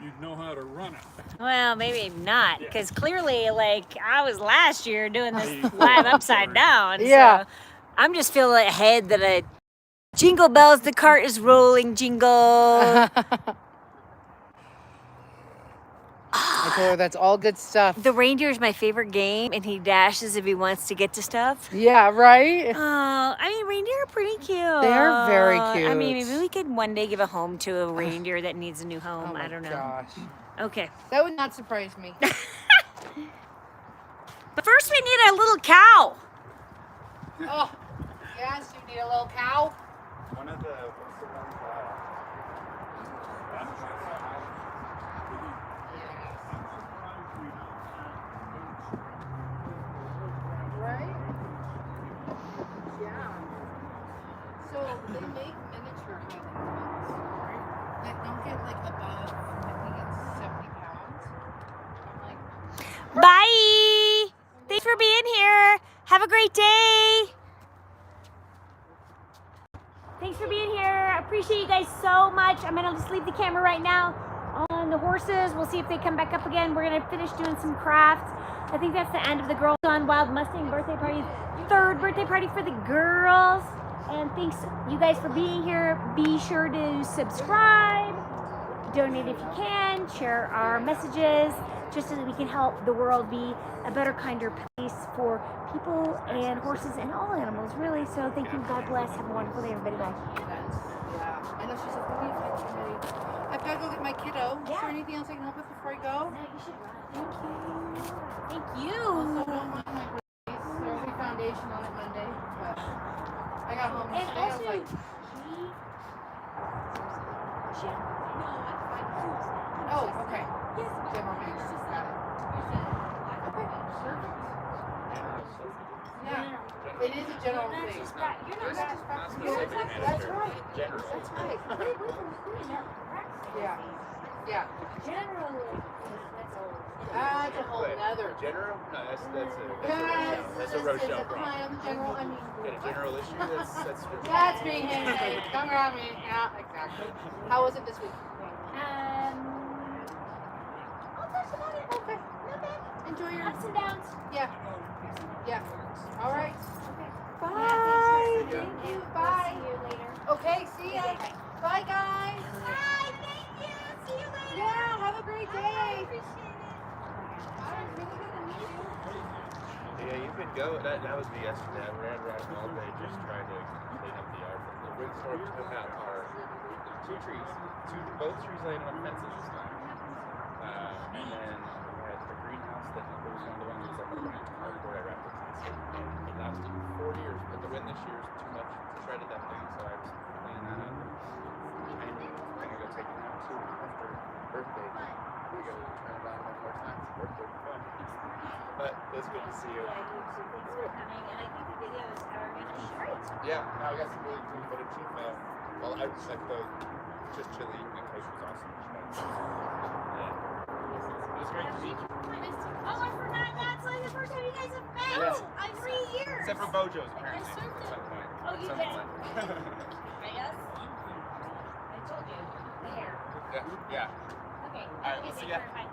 you'd know how to run it. Well, maybe not, because clearly, like, I was last year doing this 84, live upside sorry. down. Yeah. So I'm just feeling ahead that I jingle bells, the cart is rolling, jingle. I told her that's all good stuff. The reindeer is my favorite game, and he dashes if he wants to get to stuff. Yeah, right? I mean, reindeer are pretty cute. They are very I mean, cute. maybe we could one day give a home to a reindeer that needs a new home. Oh my I don't know. gosh. Okay. That would not surprise me. But first, we need a little cow. Oh, yes, you need a little cow. One of the, what's the one I'm surprised we don't have great day. Thanks for being here. I appreciate you guys so much. I'm gonna just leave the camera right now on the horses. We'll see if they come back up again. We're gonna finish doing some crafts. I think that's the end of the Girls Gone Wild Mustang birthday party. Third birthday party for the girls. And thanks you guys for being here. Be sure to subscribe, donate if you can, share our messages, just so that we can help the world be a better, kinder place for people and horses and all animals, really. So thank you. God bless. Have a wonderful day, everybody. Bye. Yeah. I know she's like, what do you think, committee? I've got to go get my kiddo. Is there anything else I can help with before I go? No, you should run. Thank you. Also, don't mind my grades. There will be foundation on it Monday, but I got home And today. I was also, like, oh, okay. General manager. Got it. Okay, perfect. Yeah, it is a general You're not thing. just pra- you're not just practicing. That's right. That's right. Yeah. Yeah. That's a whole nother. General? No, that's Yes, that's a this Rochelle is a problem. kind of general, I mean. Got a general issue? That's That's being handmade. Come around me. Yeah, exactly. How was it this week? Okay. Not bad. Enjoy your Ups and downs. Yeah. Yeah. All right. Okay. Bye. Thank you. Bye. See you later. Okay. See ya. Bye, guys. Bye. Thank you. See you later. Yeah. Have a great day. Yeah, you've been going. That was me yesterday. I ran around all day just trying to clean up the yard. The windstorm took out our two trees. Both trees laying on fences this time. And then we had the greenhouse that was one of the ones that was like cardboard. I wrapped it plastic. It lasted 4 years, but the wind this year is too much. It shredded that thing, so I was cleaning that up. And I'm gonna go take it out too after birthday. We gotta turn it on one more time. It's birthday fun. But it's good to see you. Yeah, you too. Thanks for coming. And I think the videos are going to be great. Yeah, now I got some really cool footage of well, I was like the just chili and cake was awesome. Yeah. It was great to meet you. Oh, I forgot. That's like the first time you guys have met. Yes. 3 years. Except for Bojo's apparently. I served at some point. Oh, you Some did? point. I guess. I told you. The hair. Yeah. Okay. All right, we'll see ya. Bye.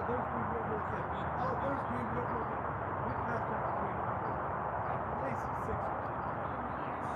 there's Green River. Okay. Oh, there's Green River. We passed over Green River. At least 6 or 7 times.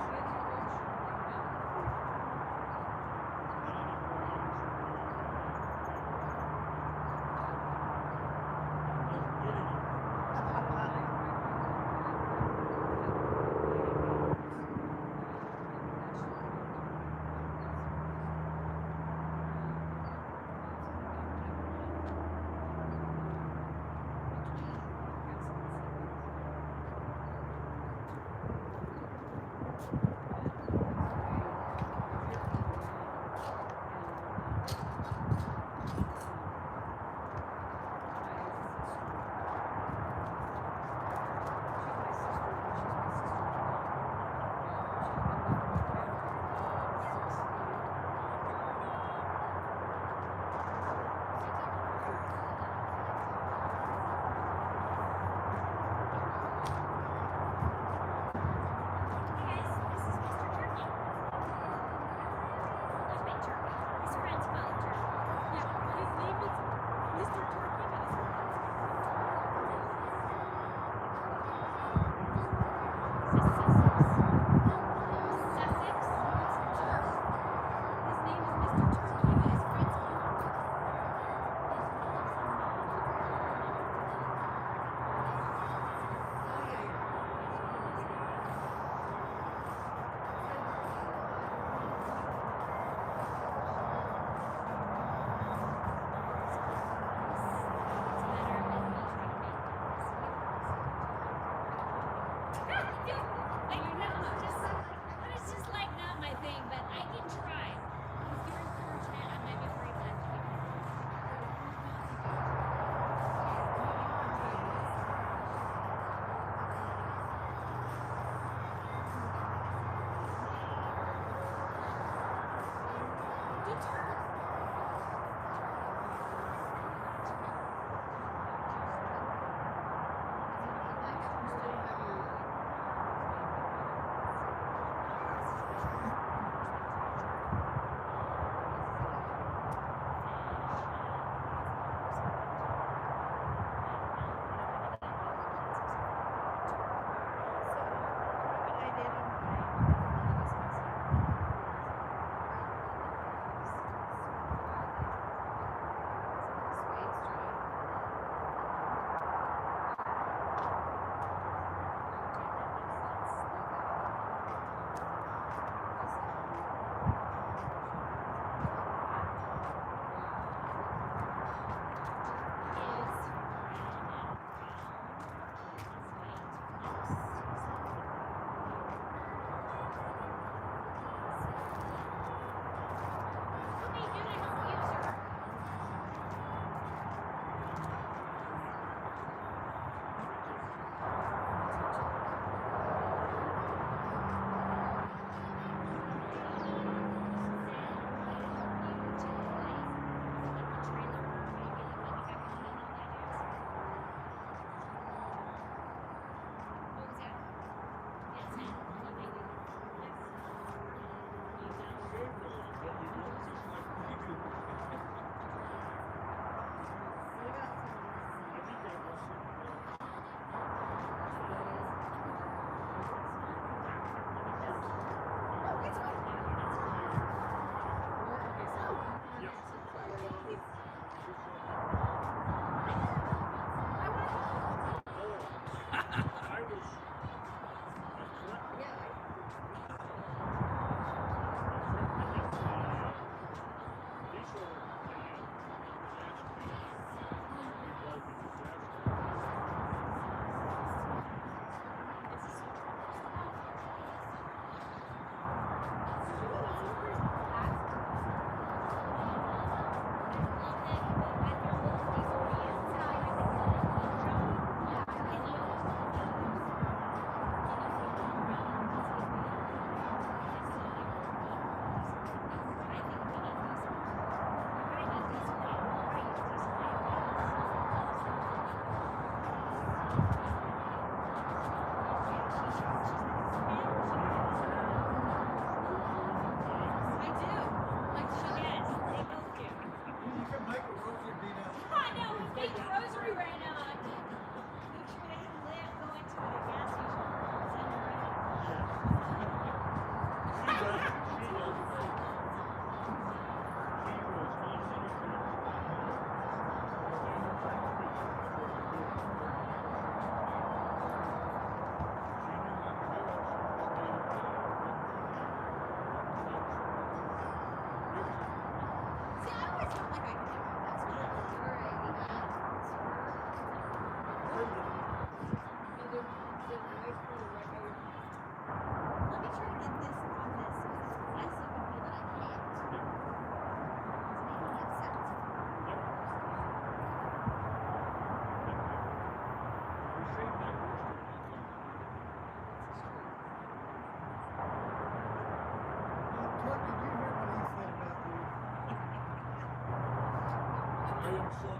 I am son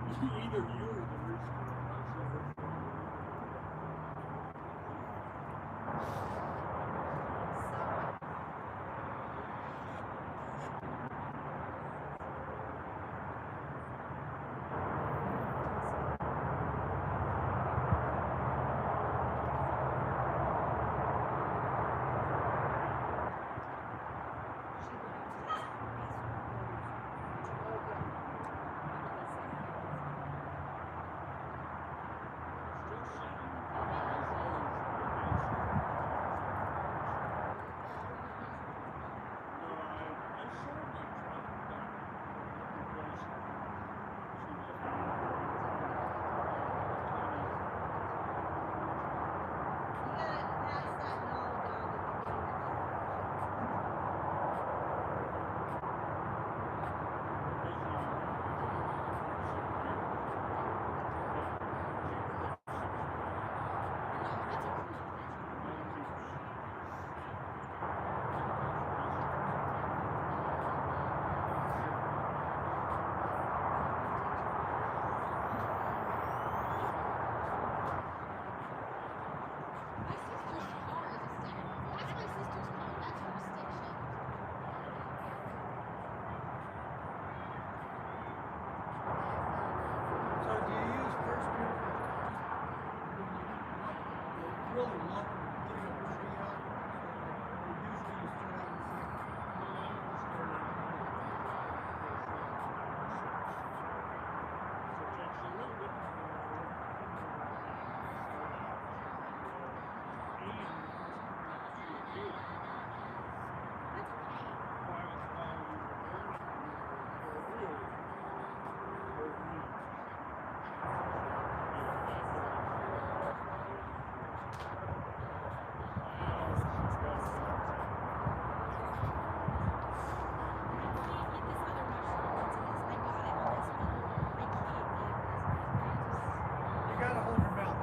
of either you or the rooster. So do you use first gear really long putting a tree out? Or usually you start out with you gotta hold your mouth.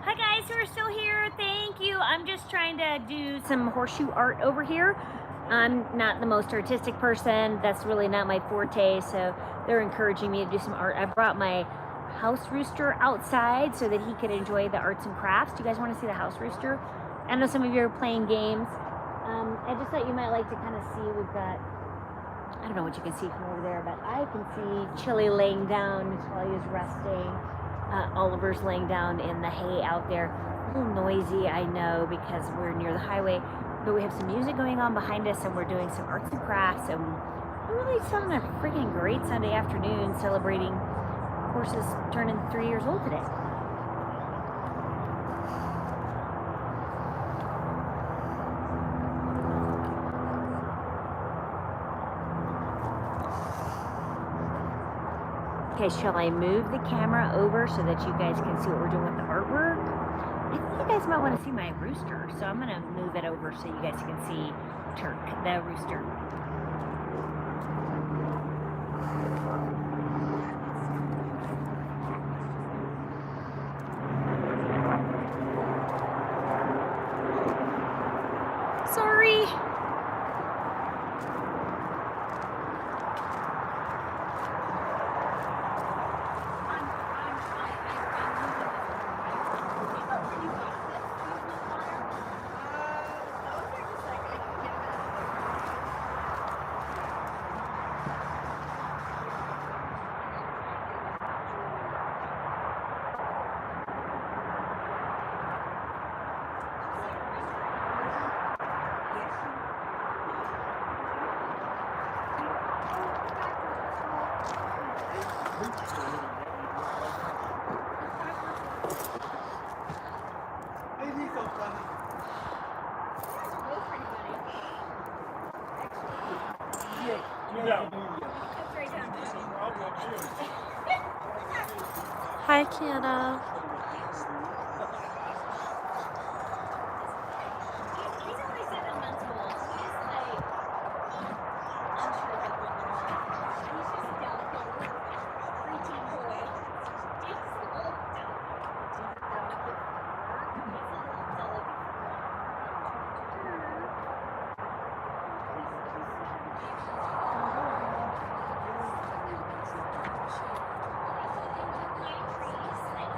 Hi guys, we're still here. Thank you. I'm just trying to do some horseshoe art over here. I'm not the most artistic person. That's really not my forte, so they're encouraging me to do some art. I brought my house rooster outside so that he could enjoy the arts and crafts. Do you guys want to see the house rooster? I know some of you are playing games. I just thought you might like to kind of see, we've got, I don't know what you can see from over there, but I can see Chili laying down while he was resting. Oliver's laying down in the hay out there. A little noisy, I know, because we're near the highway, but we have some music going on behind us and we're doing some arts and crafts, and we're really having a freaking great Sunday afternoon celebrating horses turning 3 years old today. Okay, shall I move the camera over so that you guys can see what we're doing with the artwork? I think you guys might want to see my rooster, so I'm going to move it over so you guys can see Turk, the rooster. Sorry. Hey, he's so funny. Both pretty funny. That's right down there. Hi, Kiana. He's only 7 months old. He's like unsure of what he wants. He's just a delicate preteen boy. He's a little delicate. He's a delicate. He's a little delicate. Pine trees, like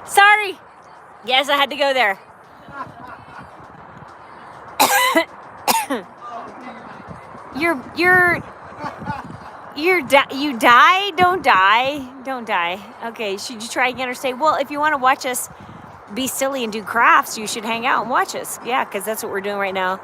Sorry. Yes, I had to go there. You die? Don't die. Don't die. Okay, should you try again or say, well, if you want to watch us be silly and do crafts, you should hang out and watch us. Yeah, because that's what we're doing right now.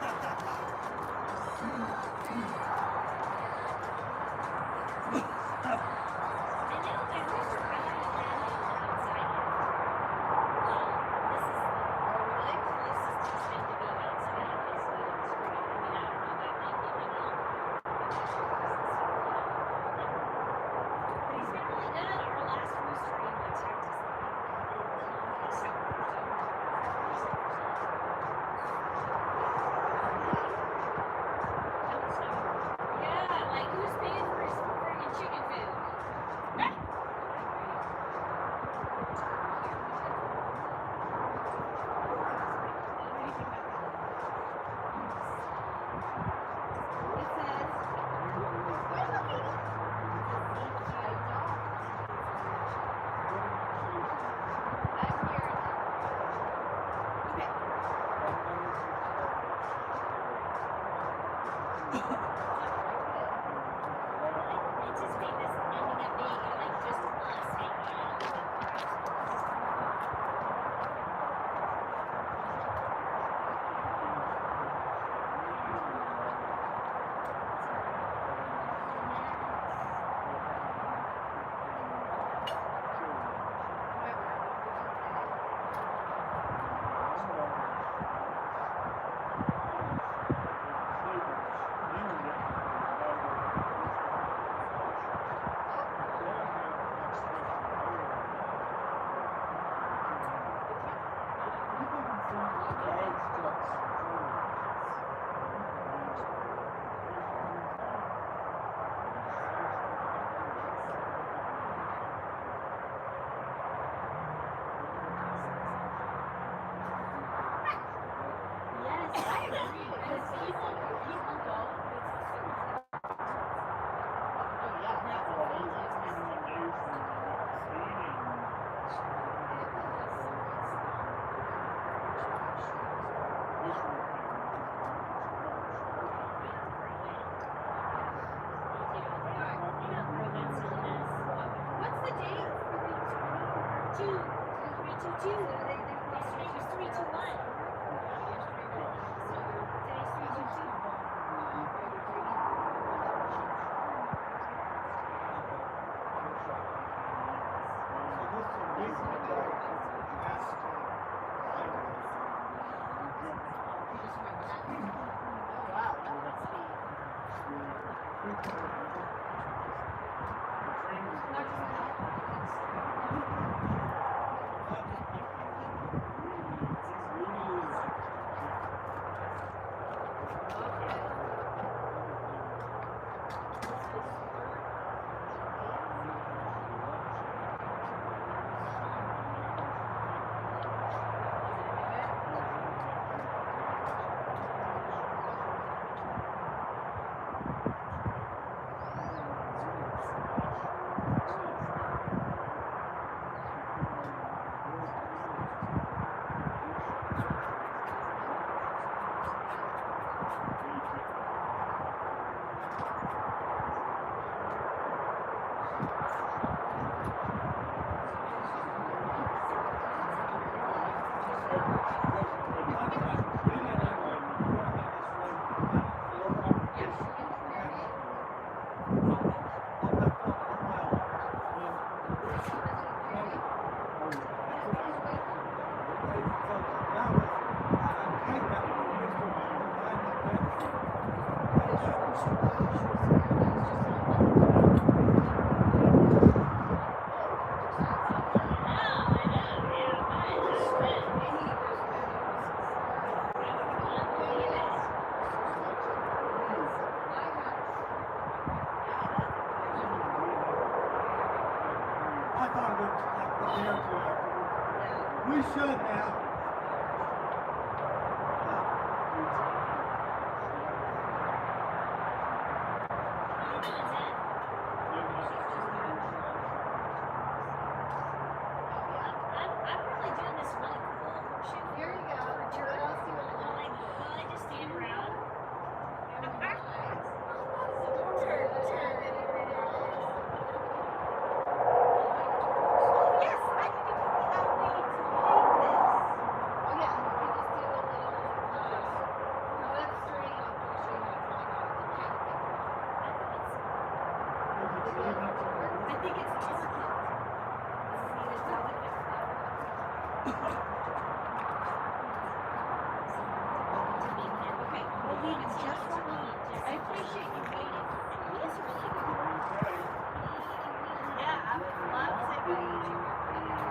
We should have. I'm I appreciate you waiting. He's really good. Yeah, I would love to go to your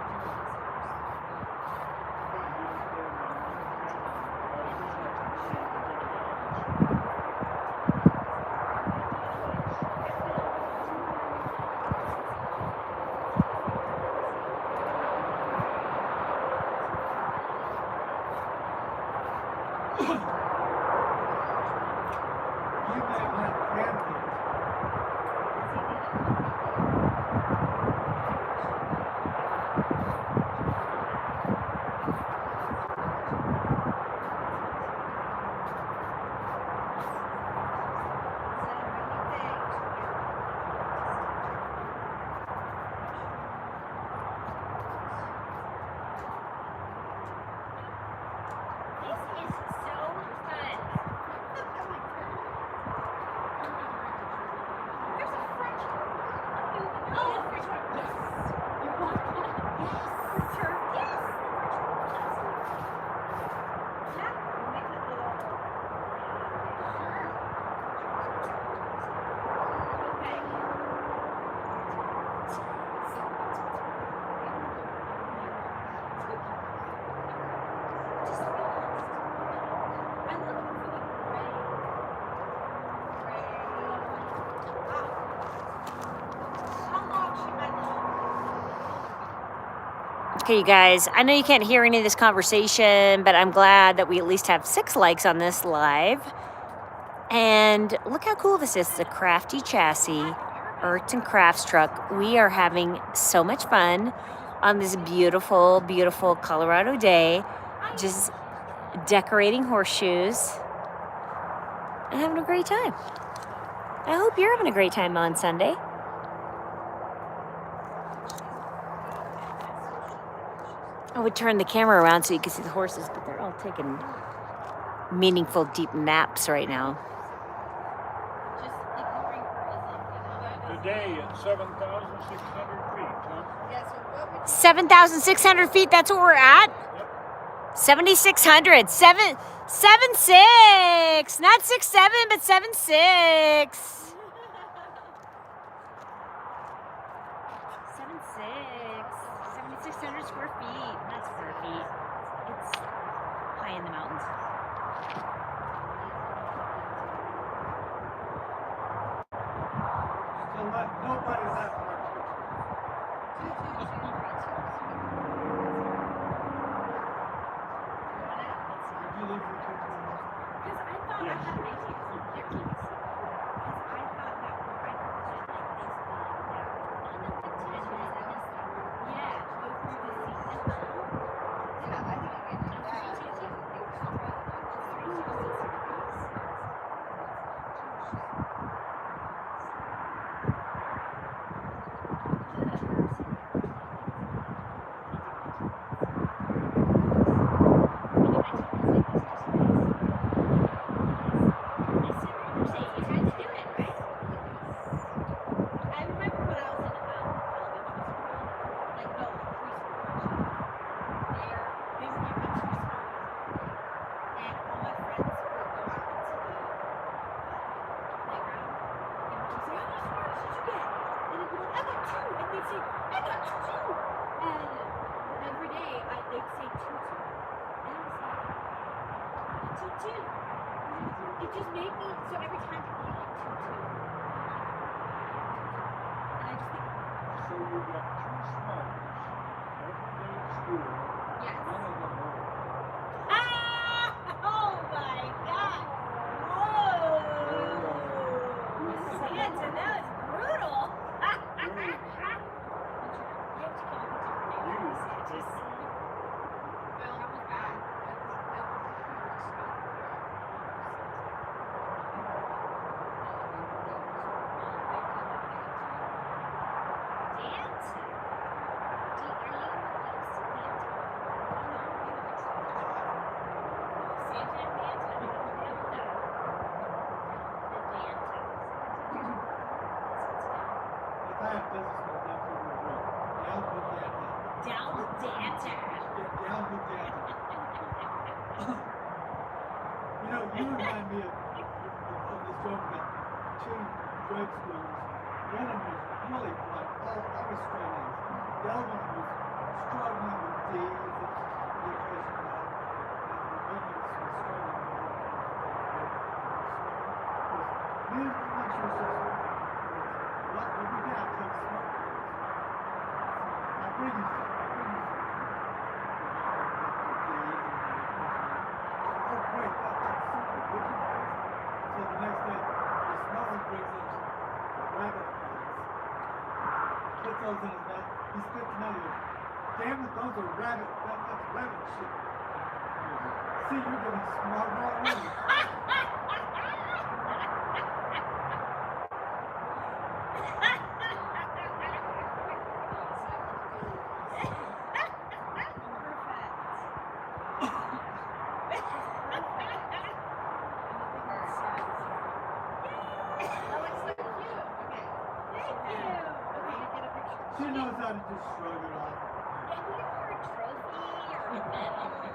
You may have grandkids. This is so fun. There's a French Oh, the French one. Yes. You want one? Yes. The turf. Yes. Yeah, we'll make it little. Okay. I'm looking for the gray. How long should my little Okay, you guys, I know you can't hear any of this conversation, but I'm glad that we at least have 6 likes on this live. And look how cool this is. The Crafty Chassis Arts and Crafts truck. We are having so much fun on this beautiful, beautiful Colorado day. Just decorating horseshoes and having a great time. I hope you're having a great time on Sunday. I would turn the camera around so you can see the horses, but they're all taking meaningful, deep naps right now. Just ignoring her isn't, Today at 7,600 feet, huh? Yeah, so what would you 7,600 feet, that's where we're at? 7,600. 7,6. Not 6,7, but 7,6. 7,600 square feet. Not square feet. It's high in the mountains. Still not, nobody's that much. Did you leave your kids in there? Because I thought I had an idea. Their keys. Because I thought that when I could put like this yeah, go through the season. Yeah, I think I can do that. I remember when I was in elementary school, like no, preschool actually. They were giving two schools, and all my friends would go out into the playground, and would say, "How many squares did you get?" And I'd be like, "I got 2," and they'd say, "I got 2 too." And every day they'd say 2 2, and I was like, 2 2. It just made me so every time people be like 2 2. And I just think, So you got 2 smarts every day at school. yes. None of them work. Ah! Oh my God! Whoa! Santa, that was brutal! You have to come up with different names for Santas. Well, that was bad. Danta. Are you Santa and Danta? The Danta. If I have business with that people will agree. Down with that. Down with Danta. Down with that. You know, you remind me of this showed me two grade schools. One of them was really like always straight A's. The other one was struggling with D's and the occasion F. And the one that was struggling with me and the teacher says, every day I take smart notes. So I bring you some. Oh, great, that's super. Good to know. So the next day, the smart one brings us rabbit pellets. Puts those in his mouth. He spits them out. He goes, damn it, those are rabbit. That's rabbit shit. See, you're getting smarter already. She knows how to just shrug it off. Have you ever heard trophy or medal or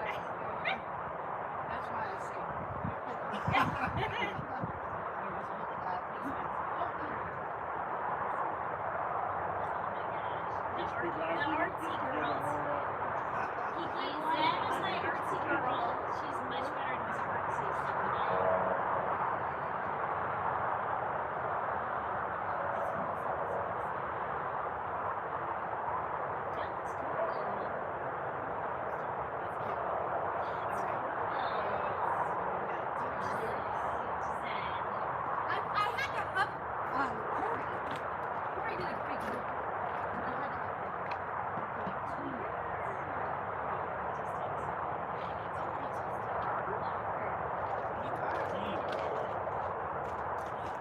anything? That's why I say. The artsy girls. That is my artsy girl. She's much better than this artsy stuff than I am. I had to up Corey. Corey did a great job.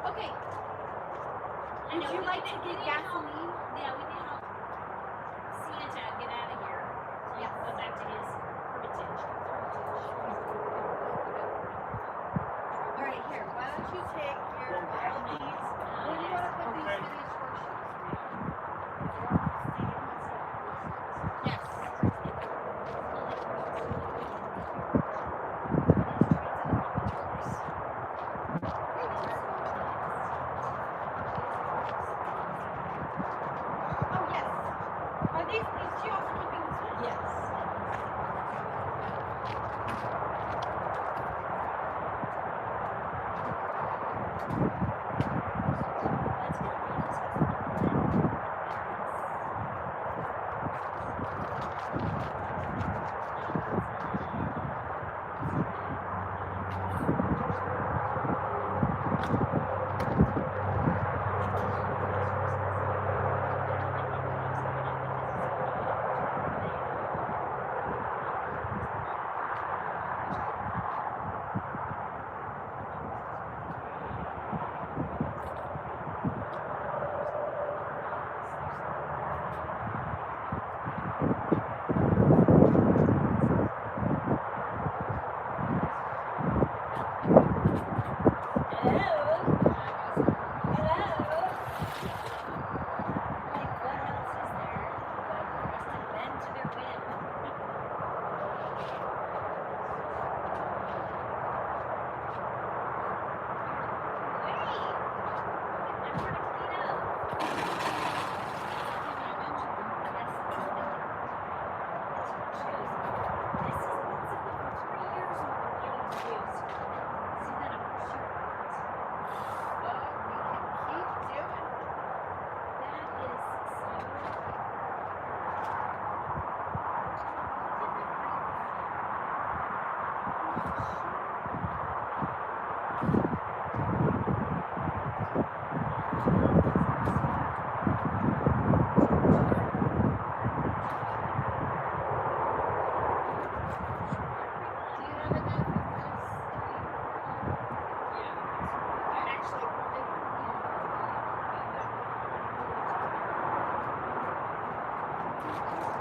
Okay, would you like to get gasoline? Yeah, we need help Santa get out of here. So yeah, go back to his hermitage. All right, here. Why don't you take your all these? Where do you want to put these in these horseshoes? Yes. Oh yes. Are these? Is she also keeping this one? Yes.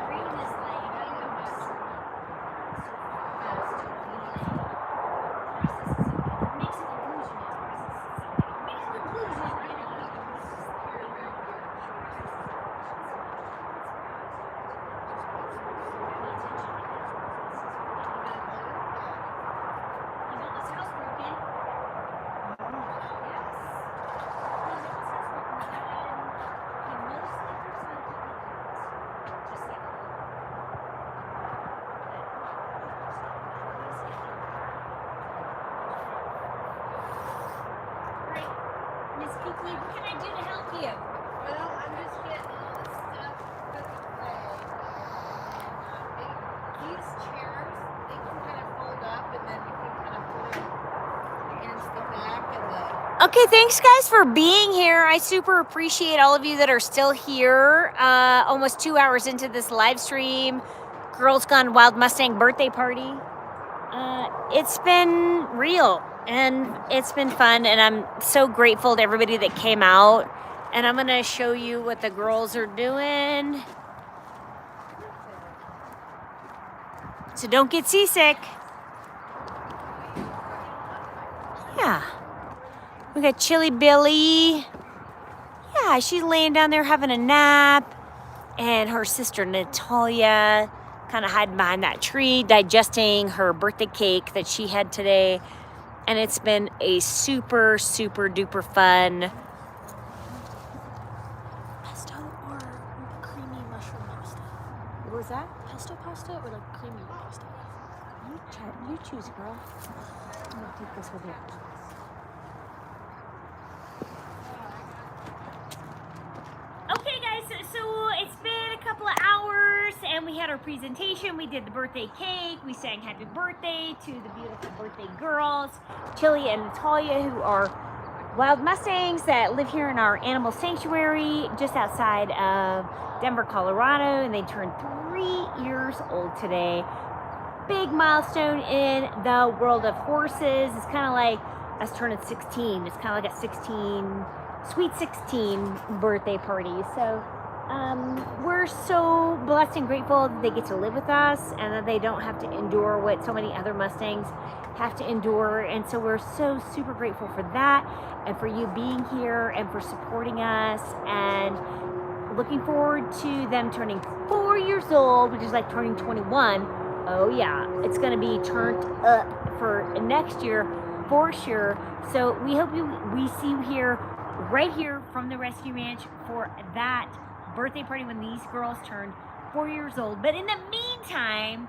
Green is like quickly. What can I do to help you? Well, I'm just getting all this stuff put away. These chairs, they can kind of fold up and then you can kind of put it against the back of the... Okay, thanks guys for being here. I super appreciate all of you that are still here. Almost 2 hours into this live stream, Girls Gone Wild Mustang birthday party. It's been real and it's been fun, and I'm so grateful to everybody that came out. And I'm gonna show you what the girls are doing. So don't get seasick. Yeah. We got Chili Billy. Yeah, she's laying down there having a nap. And her sister Natalia kind of hiding behind that tree, digesting her birthday cake that she had today. And it's been a super, super duper fun. Pesto or creamy mushroom pasta? What was that? Pesto pasta or like creamy pasta? You choose, girl. I'm gonna take this with you. Okay, guys, so it's been a couple of hours and we had our presentation. We did the birthday cake. We sang happy birthday to the beautiful birthday girls, Chili and Natalia, who are wild Mustangs that live here in our animal sanctuary just outside of Denver, Colorado, and they turned 3 years old today. Big milestone in the world of horses. It's kind of like us turning 16. It's kind of like a sweet 16 birthday party. So we're so blessed and grateful that they get to live with us and that they don't have to endure what so many other Mustangs have to endure. And so we're so super grateful for that, and for you being here and for supporting us, and looking forward to them turning 4 years old, which is like turning 21. Oh yeah, it's gonna be turned up for next year for sure. So we hope we see you here, right here from the Rescue Ranch for that birthday party when these girls turned 4 years old. But in the meantime,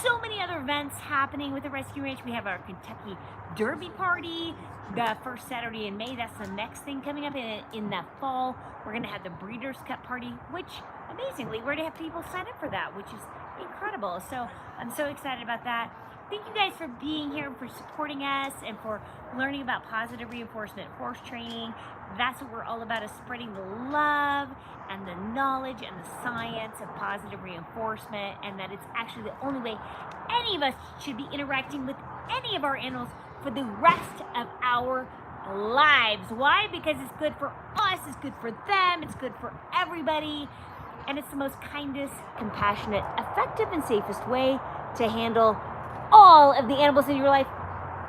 so many other events happening with the Rescue Ranch. We have our Kentucky Derby party the first Saturday in May. That's the next thing coming up. In the fall, we're gonna have the Breeders' Cup party, which amazingly, we're gonna have people sign up for that, which is incredible. So I'm so excited about that. Thank you guys for being here, for supporting us, and for learning about positive reinforcement horse training. That's what we're all about, is spreading the love and the knowledge and the science of positive reinforcement, and that it's actually the only way any of us should be interacting with any of our animals for the rest of our lives. Why? Because it's good for us, it's good for them, it's good for everybody, and it's the most kindest, compassionate, effective, and safest way to handle all of the animals in your life,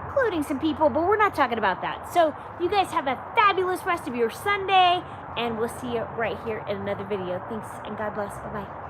including some people, but we're not talking about that. So you guys have a fabulous rest of your Sunday, and we'll see you right here in another video. Thanks, and God bless. Bye-bye.